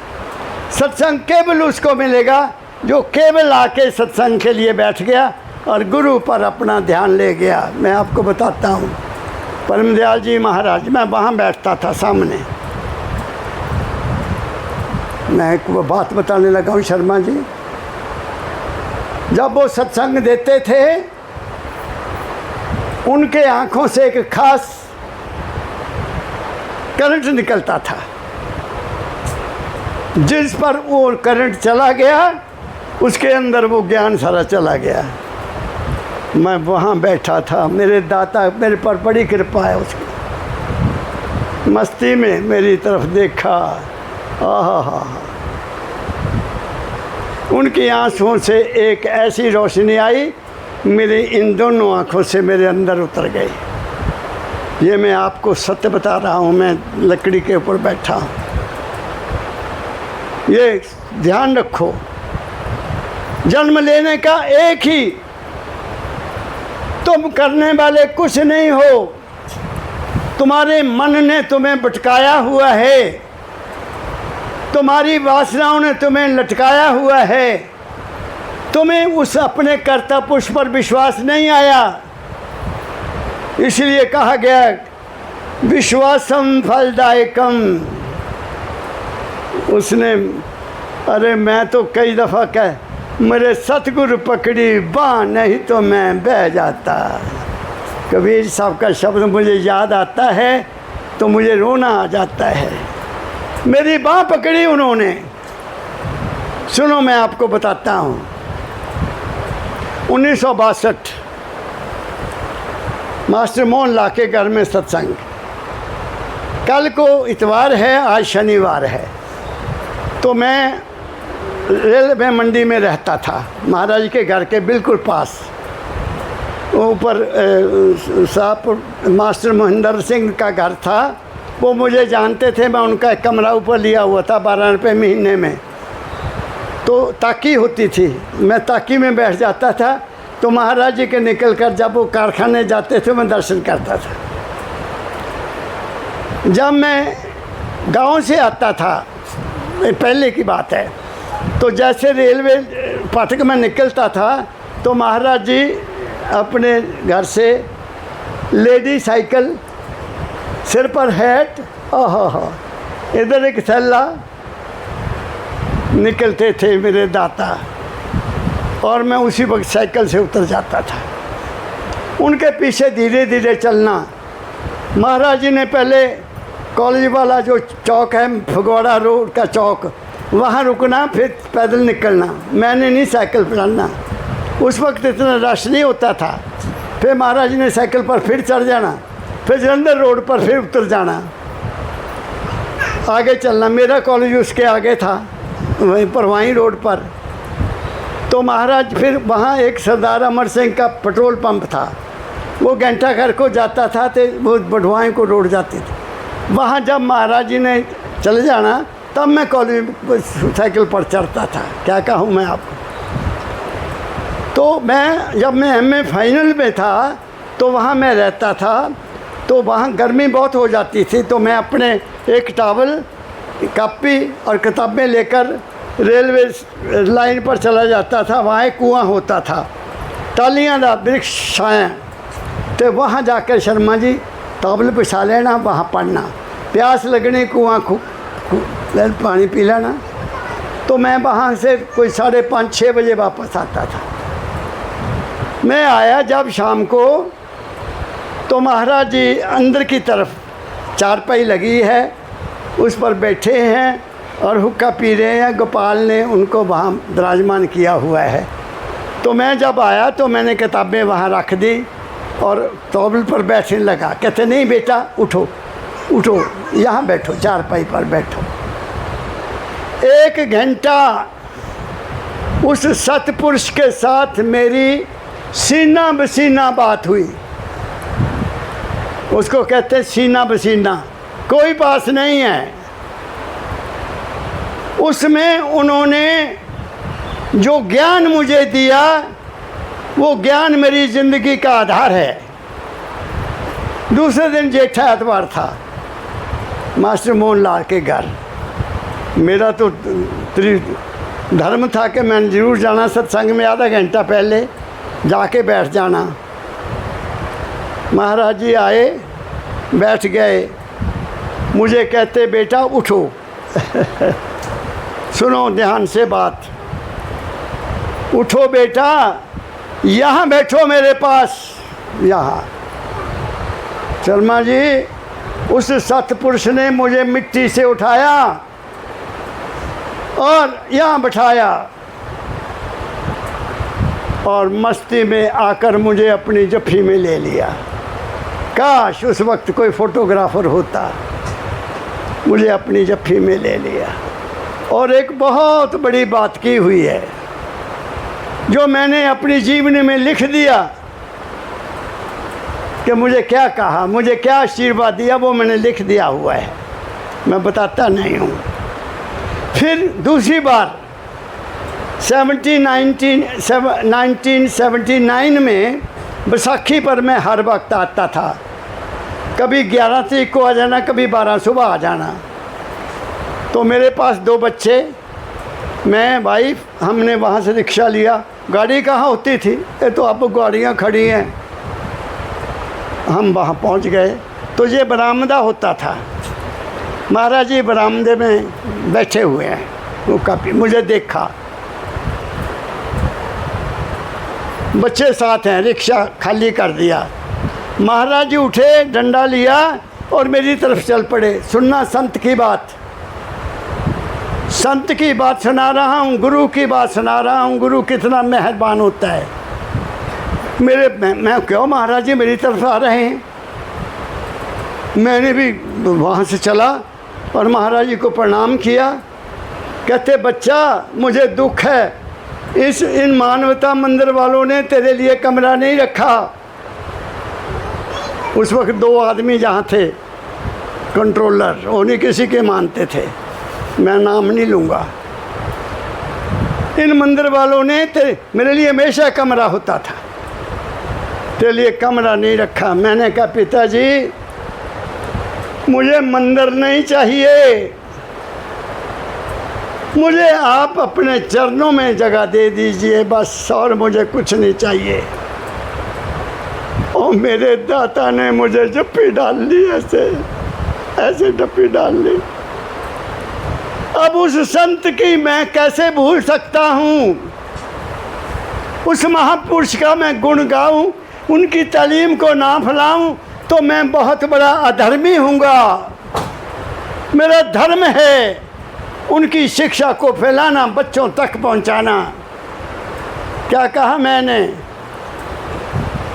सत्संग केवल उसको मिलेगा जो केवल आके सत्संग के लिए बैठ गया और गुरु पर अपना ध्यान ले गया। मैं आपको बताता हूँ, परम दयाल जी महाराज, मैं वहाँ बैठता था सामने। मैं एक बात बताने लगा हूँ शर्मा जी। जब वो सत्संग देते थे उनके आँखों से एक खास करंट निकलता था, जिस पर वो करंट चला गया उसके अंदर वो ज्ञान सारा चला गया। मैं वहाँ बैठा था, मेरे दाता मेरे पर बड़ी कृपा है उसकी। मस्ती में मेरी तरफ देखा, आहा, उनकी आंसुओं से एक ऐसी रोशनी आई, मेरी इन दोनों आँखों से मेरे अंदर उतर गई। ये मैं आपको सत्य बता रहा हूँ। मैं लकड़ी के ऊपर बैठा हूँ। ये ध्यान रखो, जन्म लेने का एक ही, तुम करने वाले कुछ नहीं हो। तुम्हारे मन ने तुम्हें भटकाया हुआ है, तुम्हारी वासनाओं ने तुम्हें लटकाया हुआ है, तुम्हें उस अपने कर्ता पुरुष पर विश्वास नहीं आया। इसलिए कहा गया विश्वासम फलदायकम। उसने, अरे मैं तो कई दफ़ा कह, मेरे सतगुरु पकड़ी बाँह नहीं तो मैं बह जाता। कबीर साहब का शब्द मुझे याद आता है तो मुझे रोना आ जाता है। मेरी बाँह पकड़ी उन्होंने। सुनो मैं आपको बताता हूँ। 1962 मास्टर मोहन ला के घर में सत्संग। कल को इतवार है, आज शनिवार है। तो मैं रेलवे मंडी में रहता था, महाराज के घर के बिल्कुल पास। ऊपर साहब मास्टर महेंद्र सिंह का घर था, वो मुझे जानते थे। मैं उनका एक कमरा ऊपर लिया हुआ था 12 रुपये महीने में। तो ताकी होती थी, मैं ताकी में बैठ जाता था। तो महाराज जी के निकल कर जब वो कारखाने जाते थे मैं दर्शन करता था। जब मैं गांव से आता था, पहले की बात है, तो जैसे रेलवे फाटक में निकलता था तो महाराज जी अपने घर से लेडी साइकिल, सिर पर हैट, इधर एक थैला, निकलते थे मेरे दाता, और मैं उसी वक्त साइकिल से उतर जाता था। उनके पीछे धीरे धीरे चलना। महाराज जी ने पहले कॉलेज वाला जो चौक है, फगवाड़ा रोड का चौक, वहाँ रुकना, फिर पैदल निकलना। मैंने नहीं साइकिल चलाना, उस वक्त इतना रश नहीं होता था। फिर महाराज जी ने साइकिल पर फिर चढ़ जाना, फिर जलंधर रोड पर फिर उतर जाना, आगे चलना। मेरा कॉलेज उसके आगे था, वहीं पर, वहीं रोड पर। तो महाराज फिर वहाँ एक सरदार अमर सिंह का पेट्रोल पंप था, वो घंटा घर को जाता था, तो वो बढ़वाएँ को रोड जाती थी। वहाँ जब महाराज जी ने चले जाना तब मैं कॉलेज साइकिल पर चढ़ता था। क्या कहूँ मैं आपको। तो मैं जब मैं एमए फाइनल में था तो वहाँ मैं रहता था, तो वहाँ गर्मी बहुत हो जाती थी। तो मैं अपने एक टॉवल, कॉपी और किताबें लेकर रेलवे लाइन पर चला जाता था। वहाँ एक कुआं होता था, टालियाँ का वृक्ष छाया, तो वहाँ जाकर शर्मा जी टॉवल बिछा लेना, वहाँ पढ़ना, प्यास लगने कुआं पानी पी लेना। तो मैं वहाँ से कोई 5:30-6 बजे वापस आता था। मैं आया जब शाम को, तो महाराज जी अंदर की तरफ चारपाई लगी है, उस पर बैठे हैं और हुक्का पी रहे हैं। गोपाल ने उनको वहाँ विराजमान किया हुआ है। तो मैं जब आया तो मैंने किताबें वहाँ रख दी और टॉवल पर बैठने लगा। कहते नहीं बेटा उठो उठो, यहाँ बैठो, चारपाई पर बैठो। 1 घंटा उस सतपुरुष के साथ मेरी सीना बसीना बात हुई। उसको कहते हैं सीना बसीना, कोई बात नहीं है। उसमें उन्होंने जो ज्ञान मुझे दिया, वो ज्ञान मेरी ज़िंदगी का आधार है। दूसरे दिन जेठा एतवार था, मास्टर मोहन लाल के घर। मेरा तो धर्म था कि मैंने ज़रूर जाना सत्संग में, आधा घंटा पहले जाके बैठ जाना। महाराज जी आए, बैठ गए, मुझे कहते बेटा उठो सुनो ध्यान से बात, उठो बेटा, यहाँ बैठो मेरे पास। यहाँ शर्मा जी, उस सतपुरुष ने मुझे मिट्टी से उठाया और यहाँ बैठाया, और मस्ती में आकर मुझे अपनी जफ्फी में ले लिया। काश उस वक्त कोई फोटोग्राफर होता, मुझे अपनी जफ्फी में ले लिया। और एक बहुत बड़ी बात की हुई है, जो मैंने अपनी जीवनी में लिख दिया कि मुझे क्या कहा, मुझे क्या आशीर्वाद दिया, वो मैंने लिख दिया हुआ है, मैं बताता नहीं हूँ। फिर दूसरी बार 1979 में बैसाखी पर मैं हर वक्त आता था। कभी 11 तारीख को आ जाना, कभी 12 सुबह आ जाना। तो मेरे पास 2 बच्चे, मैं, वाइफ, हमने वहाँ से रिक्शा लिया। गाड़ी कहाँ होती थी, ये तो अब गाड़ियाँ खड़ी हैं। हम वहाँ पहुँच गए तो ये बरामदा होता था। महाराज जी बरामदे में बैठे हुए हैं, वो काफ़ी मुझे देखा, बच्चे साथ हैं, रिक्शा खाली कर दिया। महाराज जी उठे, डंडा लिया और मेरी तरफ चल पड़े। सुनना संत की बात, संत की बात सुना रहा हूँ, गुरु की बात सुना रहा हूँ। गुरु कितना मेहरबान होता है। मैं क्यों महाराज जी मेरी तरफ आ रहे हैं। मैंने भी वहाँ से चला और महाराज जी को प्रणाम किया। कहते बच्चा, मुझे दुख है, इन मानवता मंदिर वालों ने तेरे लिए कमरा नहीं रखा। उस वक्त 2 आदमी जहाँ थे, कंट्रोलर, उन्हीं किसी के मानते थे, मैं नाम नहीं लूँगा। इन मंदिर वालों ने मेरे लिए हमेशा कमरा होता था, तेरे लिए कमरा नहीं रखा। मैंने कहा पिताजी मुझे मंदिर नहीं चाहिए, मुझे आप अपने चरणों में जगह दे दीजिए बस, और मुझे कुछ नहीं चाहिए। और मेरे दाता ने मुझे जप्पी डाल ली, ऐसे जप्पी डाल ली। अब उस संत की मैं कैसे भूल सकता हूँ, उस महापुरुष का मैं गुण गाऊं, उनकी तालीम को ना फैलाऊं तो मैं बहुत बड़ा अधर्मी हूँगा। मेरा धर्म है उनकी शिक्षा को फैलाना, बच्चों तक पहुँचाना। क्या कहा मैंने,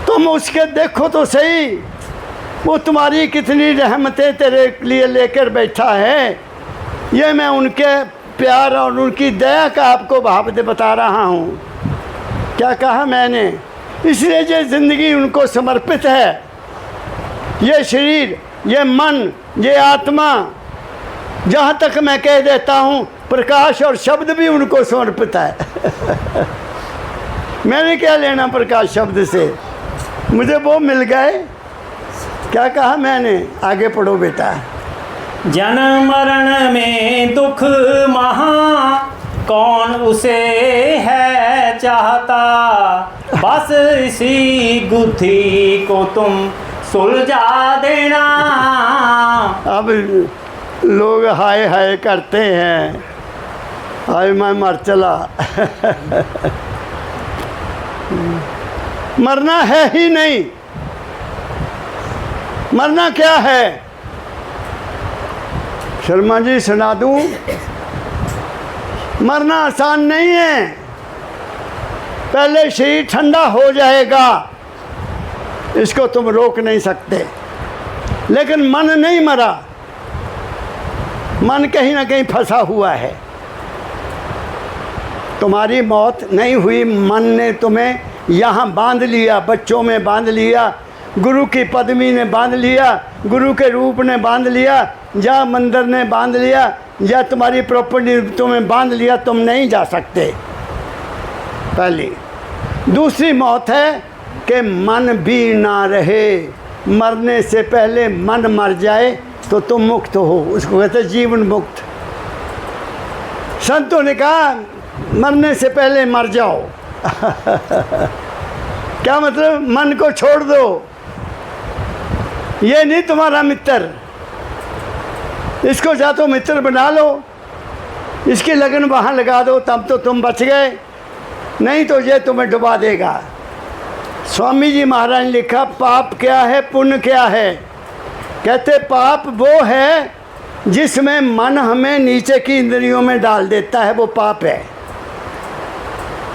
तुम उसके देखो तो सही, वो तुम्हारी कितनी रहमतें तेरे लिए लेकर बैठा है। ये मैं उनके प्यार और उनकी दया का आपको भाव बता रहा हूँ। क्या कहा मैंने, इसलिए ये ज़िंदगी उनको समर्पित है। ये शरीर, ये मन, ये आत्मा, जहाँ तक मैं कह देता हूँ प्रकाश और शब्द भी उनको समर्पित है। मैंने क्या लेना प्रकाश शब्द से, मुझे वो मिल गए। क्या कहा मैंने, आगे पढ़ो बेटा। जन्म मरण में दुख महा, कौन उसे है चाहता, बस इसी गुत्थी को तुम सुलझा देना। अब लोग हाय हाय करते हैं, हाय मैं मर चला। मरना है ही नहीं। मरना क्या है, शर्मा जी सुना दूं। मरना आसान नहीं है, पहले शरीर ठंडा हो जाएगा, इसको तुम रोक नहीं सकते। लेकिन मन नहीं मरा, मन कहीं ना कहीं फंसा हुआ है। तुम्हारी मौत नहीं हुई, मन ने तुम्हें यहाँ बांध लिया, बच्चों में बांध लिया, गुरु की पदवी ने बांध लिया, गुरु के रूप ने बांध लिया, या मंदिर ने बांध लिया, या तुम्हारी प्रॉपर्टी तुम्हें बांध लिया, तुम नहीं जा सकते। पहली। दूसरी मौत है कि मन भी ना रहे, मरने से पहले मन मर जाए तो तुम मुक्त हो, उसको कहते जीवन मुक्त। संतों ने कहा मरने से पहले मर जाओ। क्या मतलब, मन को छोड़ दो, ये नहीं तुम्हारा मित्र, इसको जा तो मित्र बना लो, इसकी लगन वहाँ लगा दो, तब तो तुम बच गए, नहीं तो ये तुम्हें डुबा देगा। स्वामी जी महाराज ने लिखा पाप क्या है, पुण्य क्या है। कहते पाप वो है जिसमें मन हमें नीचे की इंद्रियों में डाल देता है, वो पाप है।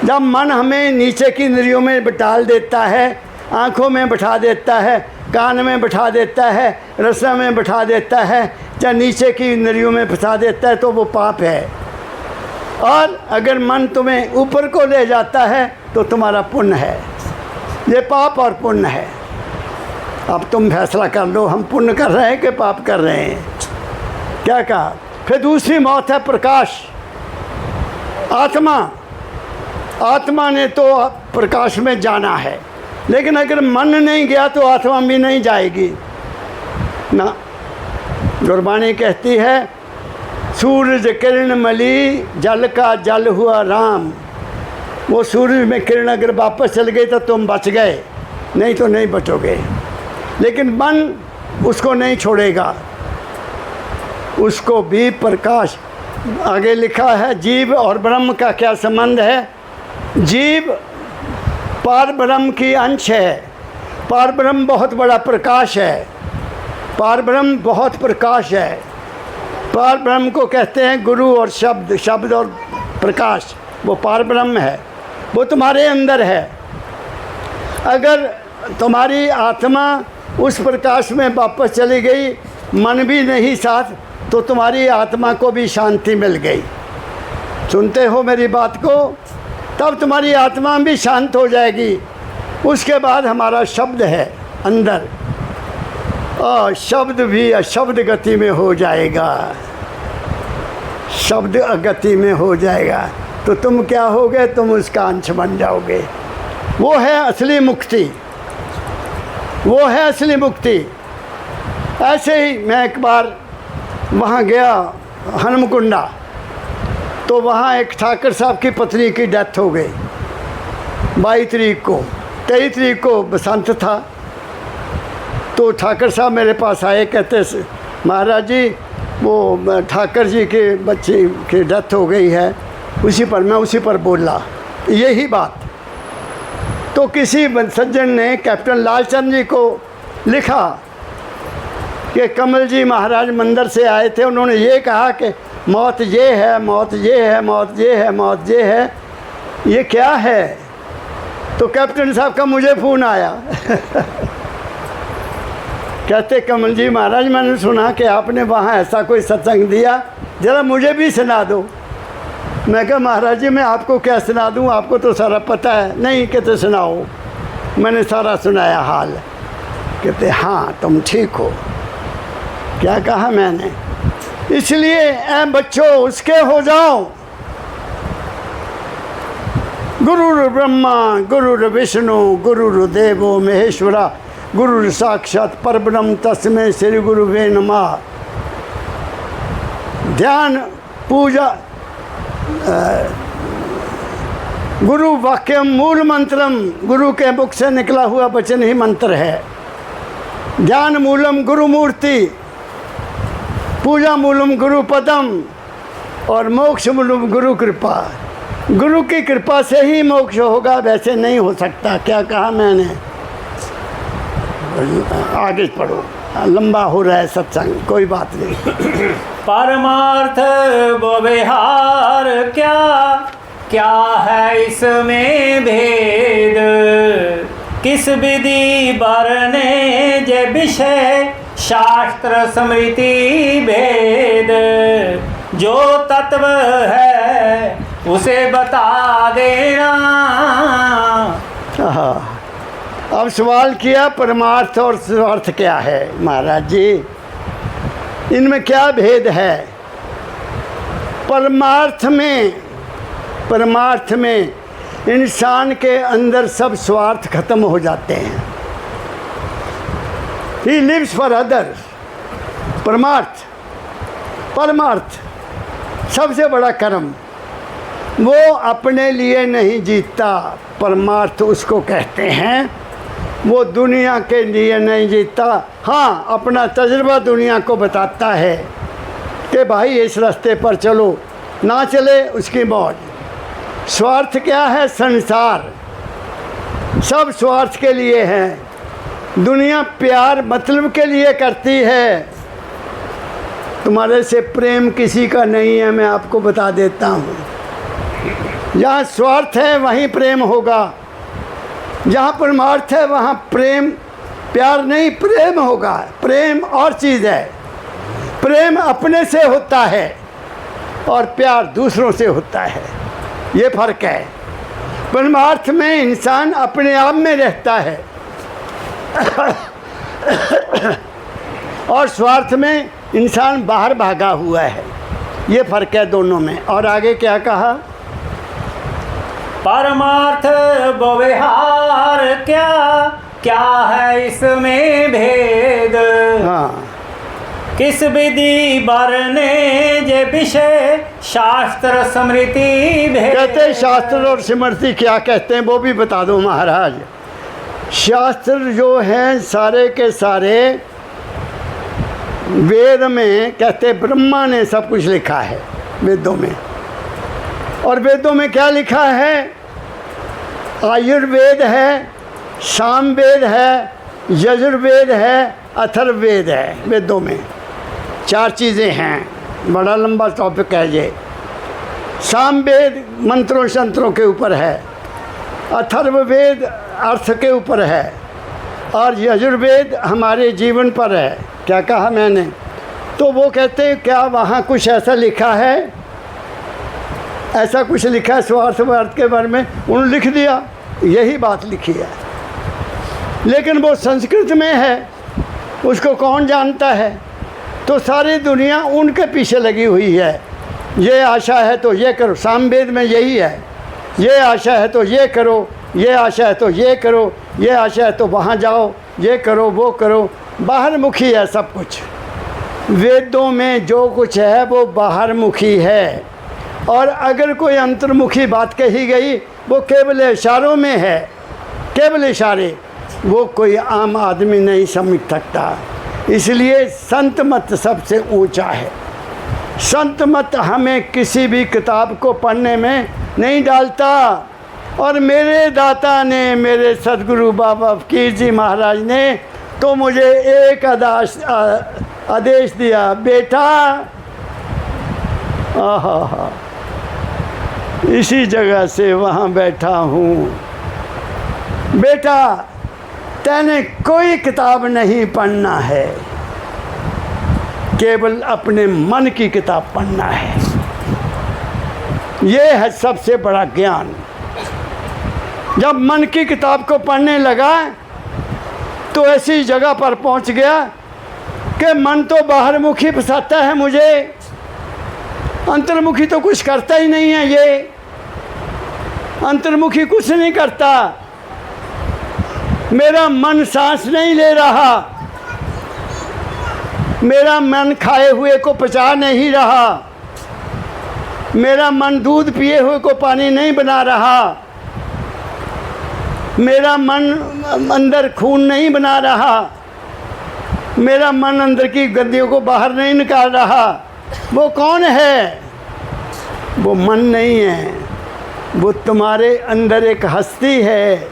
जब मन हमें नीचे की इंद्रियों में डाल देता है, आँखों में बैठा देता है, कान में बैठा देता है, रस्सा में बैठा देता है, या नीचे की इंद्रियों में फंसा देता है, तो वो पाप है। और अगर मन तुम्हें ऊपर को ले जाता है तो तुम्हारा पुण्य है। ये पाप और पुण्य है। अब तुम फैसला कर लो, हम पुण्य कर रहे हैं कि पाप कर रहे हैं। क्या कहा फिर दूसरी मौत है प्रकाश, आत्मा। आत्मा ने तो प्रकाश में जाना है, लेकिन अगर मन नहीं गया तो आत्मा भी नहीं जाएगी ना। गुरबाणी कहती है सूरज किरण मली, जल का जल हुआ राम। वो सूरज में किरण अगर वापस चल गई तो तुम बच गए, नहीं तो नहीं बचोगे। लेकिन मन उसको नहीं छोड़ेगा, उसको भी प्रकाश। आगे लिखा है जीव और ब्रह्म का क्या संबंध है। जीव पार ब्रह्म की अंश है। पार ब्रह्म बहुत बड़ा प्रकाश है। पार ब्रह्म बहुत प्रकाश है। पार ब्रह्म को कहते हैं गुरु और शब्द, शब्द और प्रकाश, वो पार ब्रह्म है, वो तुम्हारे अंदर है। अगर तुम्हारी आत्मा उस प्रकाश में वापस चली गई, मन भी नहीं साथ, तो तुम्हारी आत्मा को भी शांति मिल गई। सुनते हो मेरी बात को, तब तुम्हारी आत्मा भी शांत हो जाएगी। उसके बाद हमारा शब्द है अंदर, और शब्द भी अशब्द गति में हो जाएगा, शब्द अगति में हो जाएगा। तो तुम क्या होगे, तुम उसका अंश बन जाओगे। वो है असली मुक्ति, वो है असली मुक्ति। ऐसे ही मैं एक बार वहाँ गया हनुमकुंडा, तो वहाँ एक ठाकर साहब की पत्नी की डेथ हो गई 22 तारीख को। 23 तारीख को बसंत था। तो ठाकर साहब मेरे पास आए, कहते महाराज जी वो ठाकर जी के बच्चे की डेथ हो गई है, उसी पर बोला यही बात। तो किसी सज्जन ने कैप्टन लालचंद जी को लिखा कि कमल जी महाराज मंदिर से आए थे, उन्होंने ये कहा कि मौत ये है, मौत ये है, मौत ये है, मौत ये है, ये क्या है। तो कैप्टन साहब का मुझे फ़ोन आया कहते कमल जी महाराज मैंने सुना कि आपने वहाँ ऐसा कोई सत्संग दिया, ज़रा मुझे भी सुना दो। मैं कहा महाराज जी मैं आपको क्या सुना दूँ, आपको तो सारा पता है। नहीं, कहते सुनाओ। मैंने सारा सुनाया हाल। कहते हाँ तुम ठीक हो। क्या कहा मैंने, इसलिए ऐ बच्चों उसके हो जाओ। गुरुर् ब्रह्मा गुरुर् विष्णु गुरुर्देवो महेश्वरा गुरुर् साक्षात परब्रह्म तस्मै श्री गुरुवे नमः। ध्यान पूजा गुरु वाक्यम मूल मंत्रम, गुरु के मुख से निकला हुआ वचन ही मंत्र है। ध्यान मूलम गुरु मूर्ति, पूजा मूलम गुरु पदम, और मोक्ष मूलम गुरु कृपा। गुरु की कृपा से ही मोक्ष होगा, वैसे नहीं हो सकता। क्या कहा मैंने, आगे पढ़ो, लंबा हो रहा है सत्संग, कोई बात नहीं। परमार्थ व्यवहार क्या क्या है इसमें भेद, किस विधि बरने जे विषय शास्त्र स्मृति भेद। जो तत्व है उसे बता देना। अब सवाल किया परमार्थ और स्वार्थ क्या है। महाराज जी इनमें क्या भेद है। परमार्थ में इंसान के अंदर सब स्वार्थ खत्म हो जाते हैं। He lives for others. परमार्थ सबसे बड़ा कर्म, वो अपने लिए नहीं जीता। परमार्थ उसको कहते हैं, वो दुनिया के लिए नहीं जीता। हाँ, अपना तजुर्बा दुनिया को बताता है कि भाई इस रास्ते पर चलो, ना चले उसकी मौज। स्वार्थ क्या है, संसार सब स्वार्थ के लिए है। दुनिया प्यार मतलब के लिए करती है। तुम्हारे से प्रेम किसी का नहीं है, मैं आपको बता देता हूँ। जहाँ स्वार्थ है वहीं प्रेम होगा, जहाँ परमार्थ है वहाँ प्रेम, प्यार नहीं प्रेम होगा। प्रेम और चीज़ है। प्रेम अपने से होता है और प्यार दूसरों से होता है, ये फर्क है। परमार्थ में इंसान अपने आप में रहता है और स्वार्थ में इंसान बाहर भागा हुआ है, ये फर्क है दोनों में। और आगे क्या कहा, परमार्थ व्यवहार क्या क्या है इसमें भेद। हाँ, किस विधि बरने जे विषय शास्त्र स्मृति भेद। कहते शास्त्र और स्मृति क्या कहते हैं वो भी बता दो महाराज। शास्त्र जो हैं सारे के सारे वेद में, कहते ब्रह्मा ने सब कुछ लिखा है वेदों में। और वेदों में क्या लिखा है, आयुर्वेद है, सामवेद है, यजुर्वेद है, अथर्ववेद है। वेदों में 4 चीज़ें हैं, बड़ा लंबा टॉपिक है ये। सामवेद मंत्रों शंत्रों के ऊपर है, अथर्ववेद अर्थ के ऊपर है, और यजुर्वेद हमारे जीवन पर है। क्या कहा मैंने, तो वो कहते हैं क्या वहाँ कुछ ऐसा लिखा है, ऐसा कुछ लिखा है स्वार्थ वर्थ के बारे में, उन्होंने लिख दिया, यही बात लिखी है। लेकिन वो संस्कृत में है, उसको कौन जानता है। तो सारी दुनिया उनके पीछे लगी हुई है। ये आशा है तो ये करो, सामवेद में यही है। ये आशा है तो ये करो, ये आशा है तो ये करो, ये आशा है तो वहाँ जाओ, ये करो वो करो। बाहर मुखी है सब कुछ। वेदों में जो कुछ है वो बाहर मुखी है, और अगर कोई अंतर्मुखी बात कही गई वो केवल इशारों में है, केवल इशारे, वो कोई आम आदमी नहीं समझ सकता। इसलिए संत मत सबसे ऊंचा है। संत मत हमें किसी भी किताब को पढ़ने में नहीं डालता। और मेरे दाता ने, मेरे सदगुरु बाबा फकीर जी महाराज ने तो मुझे एक आदेश दिया, बेटा, आहा, इसी जगह से वहाँ बैठा हूँ, बेटा तैने कोई किताब नहीं पढ़ना है, केवल अपने मन की किताब पढ़ना है। ये है सबसे बड़ा ज्ञान। जब मन की किताब को पढ़ने लगा तो ऐसी जगह पर पहुंच गया कि मन तो बाहर मुखी फंसाता है मुझे, अंतर्मुखी तो कुछ करता ही नहीं है। ये अंतर्मुखी कुछ नहीं करता। मेरा मन सांस नहीं ले रहा, मेरा मन खाए हुए को पचा नहीं रहा, मेरा मन दूध पिए हुए को पानी नहीं बना रहा, मेरा मन अंदर खून नहीं बना रहा, मेरा मन अंदर की गंदियों को बाहर नहीं निकाल रहा। वो कौन है? वो मन नहीं है, वो तुम्हारे अंदर एक हस्ती है।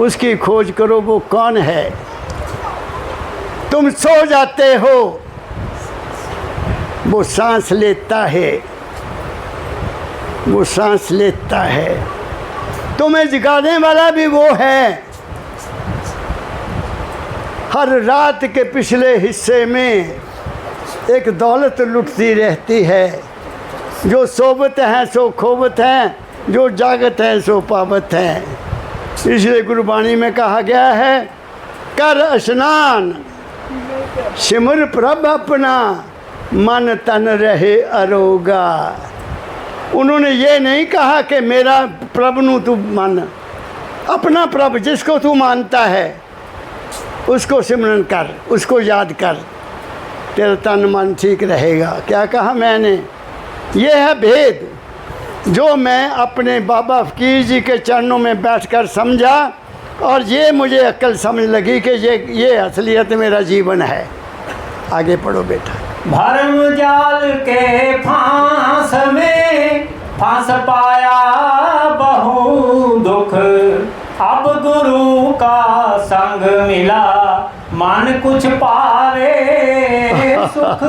उसकी खोज करो, वो कौन है। तुम सो जाते हो, वो सांस लेता है, वो सांस लेता है। तुम्हें जगाने वाला भी वो है। हर रात के पिछले हिस्से में एक दौलत लुटती रहती है। जो सोबत हैं सो खोबत हैं, जो जागत हैं सो पावत हैं। इसलिए गुरबाणी में कहा गया है, कर स्नान सिमर प्रभ अपना, मन तन रहे अरोगा। उन्होंने ये नहीं कहा कि मेरा प्रभु नु तू मान, अपना प्रभु जिसको तू मानता है उसको सिमरन कर, उसको याद कर, तेरा तन मन ठीक रहेगा। क्या कहा मैंने? ये है भेद जो मैं अपने बाबा फकीर जी के चरणों में बैठकर समझा, और ये मुझे अक्ल समझ लगी कि ये असलियत मेरा जीवन है। आगे पढ़ो बेटा। भरम जाल के फांस में फांस पाया बहु दुख, अब गुरु का संग मिला, मन कुछ पावे सुख।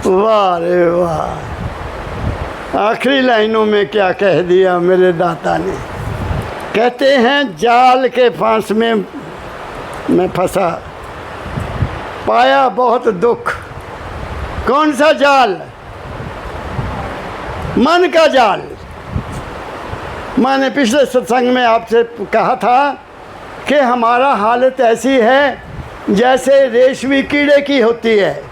वाह रे वाह! आखिरी लाइनों में क्या कह दिया मेरे दाता ने। कहते हैं जाल के फांस में मैं फंसा, पाया बहुत दुख। कौन सा जाल? मन का जाल। मैंने पिछले सत्संग में आपसे कहा था कि हमारा हालत ऐसी है जैसे रेशमी कीड़े की होती है।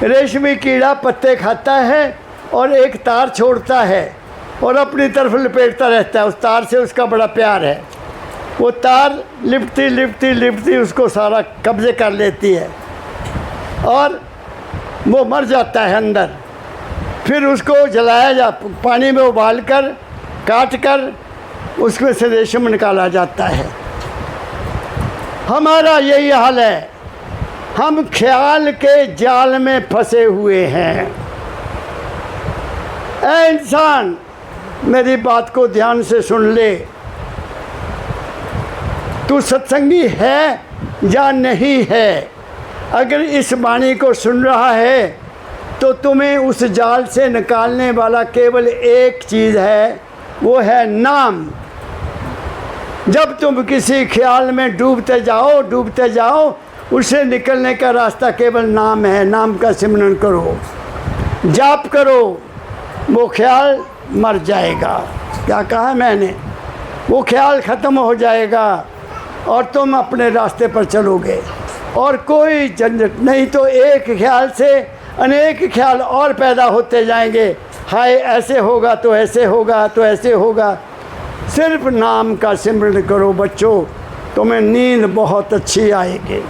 रेशमी कीड़ा पत्ते खाता है और एक तार छोड़ता है और अपनी तरफ लपेटता रहता है। उस तार से उसका बड़ा प्यार है। वो तार लिपटती लिपटती लिपटती उसको सारा कब्जे कर लेती है और वो मर जाता है अंदर। फिर उसको जलाया जा, पानी में उबाल कर काट कर उसमें से रेशम निकाला जाता है। हमारा यही हाल है। हम ख्याल के जाल में फंसे हुए हैं। ऐ इंसान, मेरी बात को ध्यान से सुन ले। तू सत्संगी है या नहीं है? अगर इस वाणी को सुन रहा है तो तुम्हें उस जाल से निकालने वाला केवल एक चीज़ है, वो है नाम। जब तुम किसी ख्याल में डूबते जाओ, उससे निकलने का रास्ता केवल नाम है। नाम का सिमरन करो, जाप करो, वो ख्याल मर जाएगा। क्या कहा मैंने? वो ख्याल ख़त्म हो जाएगा और तुम अपने रास्ते पर चलोगे और कोई झंझट नहीं। तो एक ख्याल से अनेक ख्याल और पैदा होते जाएंगे। हाय ऐसे होगा तो ऐसे होगा तो ऐसे होगा। सिर्फ नाम का सिमरन करो बच्चों, तुम्हें नींद बहुत अच्छी आएगी,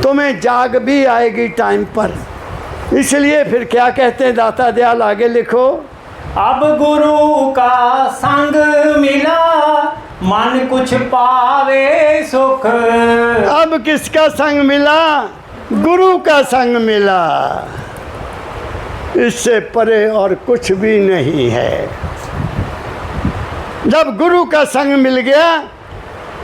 तुम्हें जाग भी आएगी टाइम पर। इसलिए फिर क्या कहते हैं दाता दयाल, आगे लिखो। अब गुरु का संग मिला, मन कुछ पावे सुख। अब किसका संग मिला? गुरु का संग मिला। इससे परे और कुछ भी नहीं है। जब गुरु का संग मिल गया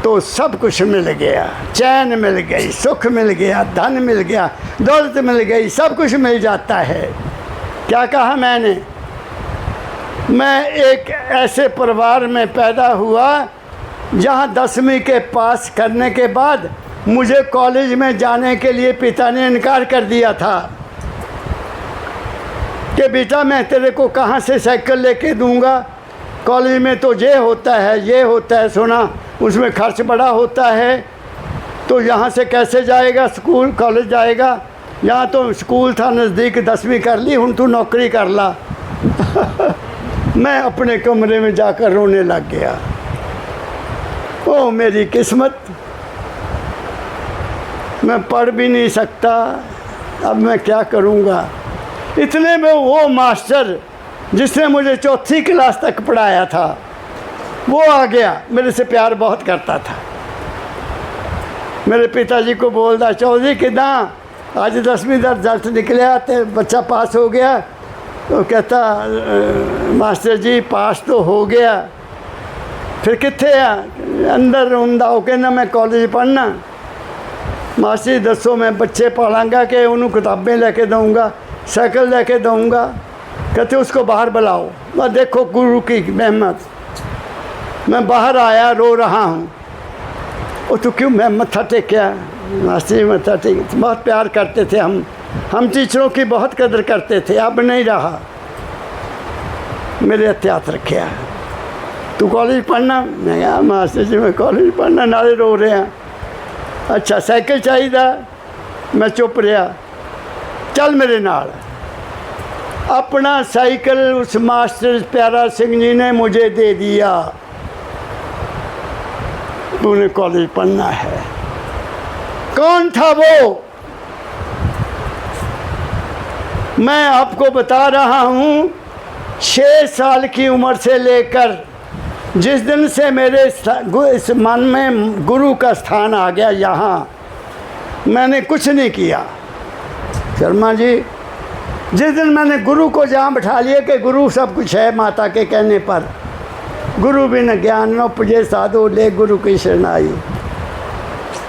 तो सब कुछ मिल गया। चैन मिल गई, सुख मिल गया, धन मिल गया, दौलत मिल गई, सब कुछ मिल जाता है। क्या कहा मैंने? मैं एक ऐसे परिवार में पैदा हुआ जहाँ 10वीं के पास करने के बाद मुझे कॉलेज में जाने के लिए पिता ने इनकार कर दिया था कि बेटा मैं तेरे को कहाँ से साइकिल लेके दूंगा, कॉलेज में तो ये होता है, सुना उसमें खर्च बड़ा होता है, तो यहाँ से कैसे जाएगा स्कूल कॉलेज जाएगा? यहाँ तो स्कूल था नज़दीक, 10वीं कर ली, हूँ तू नौकरी कर ला। मैं अपने कमरे में जाकर रोने लग गया। ओ मेरी किस्मत, मैं पढ़ भी नहीं सकता, अब मैं क्या करूँगा। इतने में वो मास्टर जिसने मुझे 4थी क्लास तक पढ़ाया था वो आ गया, मेरे से प्यार बहुत करता था। मेरे पिताजी को बोलता, चौधरी किदा आज 10वीं का रिजल्ट निकलिया तो बच्चा पास हो गया? तो कहता मास्टर जी पास तो हो गया, फिर कित्थे आ? अंदर रोंदा हो कहना मैं कॉलेज पढ़ना। मास्टर जी दसो मैं बच्चे पढ़ाऊँगा कि उन्होंने किताबें लेके दूँगा, साइकिल लेके दूँगा? कहते उसको बाहर बुलाओ। मैं देखो गुरु की मेहनत। मैं बाहर आया, रो रहा हूँ। वो तो क्यों? मैं मत्था टेकिया। मास्टर जी मत्था टेक, बहुत प्यार करते थे हम टीचरों की बहुत कदर करते थे, अब नहीं रहा। मेरे एहतियात रखे, तू कॉलेज पढ़ना? मैं कहा मास्टर जी मैं कॉलेज पढ़ना, नाले रो रहे हैं। अच्छा साइकिल चाहिए? मैं चुप रहा। चल मेरे नाल। अपना साइकिल उस मास्टर प्यारा सिंह जी ने मुझे दे दिया। तूने कॉलेज पढ़ना है। कौन था वो? मैं आपको बता रहा हूँ, 6 साल की उम्र से लेकर जिस दिन से मेरे इस मन में गुरु का स्थान आ गया, यहाँ मैंने कुछ नहीं किया। शर्मा जी, जिस दिन मैंने गुरु को जहाँ बैठा लिया कि गुरु सब कुछ है, माता के कहने पर, गुरु बिन ज्ञान न उपजे साधु ले गुरु की शरणाई,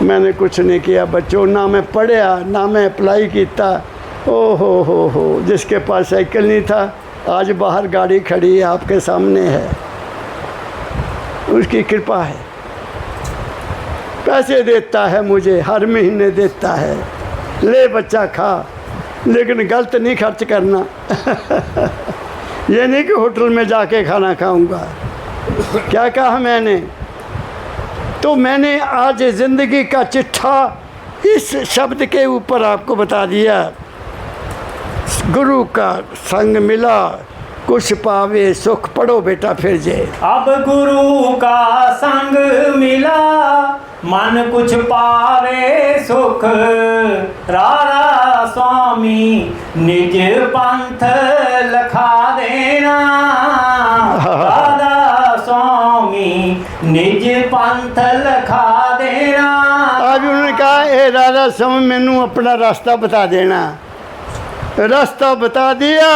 मैंने कुछ नहीं किया बच्चों। ना मैं पढ़िया, ना मैं अप्लाई किया। ओ हो, जिसके पास साइकिल नहीं था आज बाहर गाड़ी खड़ी है, आपके सामने है, उसकी कृपा है। पैसे देता है मुझे, हर महीने देता है, ले बच्चा खा, लेकिन गलत नहीं खर्च करना। ये नहीं कि होटल में जाके खाना खाऊंगा। क्या कहा मैंने? तो मैंने आज ज़िंदगी का चिट्ठा इस शब्द के ऊपर आपको बता दिया। गुरु का संग मिला, कुछ पावे सुख। पढ़ो बेटा फिर जे। अब गुरु का संग मिला, मन कुछ पावे सुख। रारा स्वामी निज पंथ लखा देना। रारा स्वामी निज पंथ लखा देना। आज उन्होंने कहा ए राधा स्वामी मैनू अपना रास्ता बता देना। रास्ता बता दिया।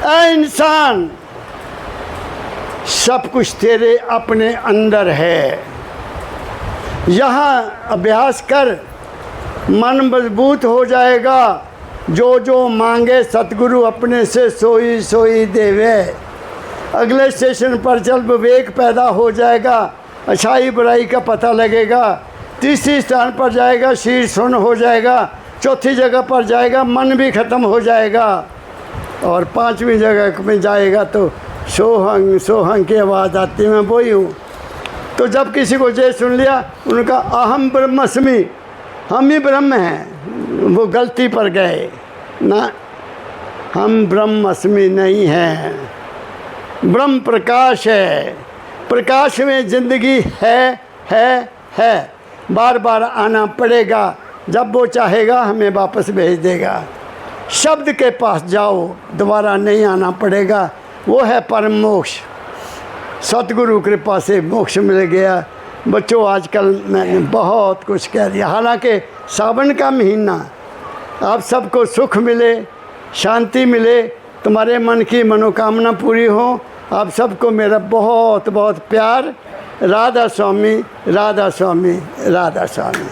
ऐ इंसान, सब कुछ तेरे अपने अंदर है। यहाँ अभ्यास कर, मन मजबूत हो जाएगा। जो जो मांगे सतगुरु अपने से सोई सोई देवे। अगले स्टेशन पर चल विवेक पैदा हो जाएगा, अच्छाई बुराई का पता लगेगा। तीसरी स्थान पर जाएगा, शीर सुन हो जाएगा। चौथी जगह पर जाएगा, मन भी ख़त्म हो जाएगा। और 5वीं जगह में जाएगा तो सोहंग सोहंग की आवाज़ आती, मैं वही हूँ। तो जब किसी को जय सुन लिया, उनका अहम ब्रह्मस्मि, हम ही ब्रह्म हैं। वो गलती पर गए ना। हम ब्रह्मस्मि नहीं हैं, ब्रह्म प्रकाश है, प्रकाश में ज़िंदगी है। बार बार आना पड़ेगा, जब वो चाहेगा हमें वापस भेज देगा। शब्द के पास जाओ, दोबारा नहीं आना पड़ेगा, वो है परम मोक्ष। सतगुरु कृपा से मोक्ष मिल गया। बच्चों, आजकल मैंने बहुत कुछ कह दिया, हालांकि सावन का महीना, आप सबको सुख मिले, शांति मिले, तुम्हारे मन की मनोकामना पूरी हो। आप सबको मेरा बहुत बहुत प्यार। राधा स्वामी, राधा स्वामी, राधा स्वामी।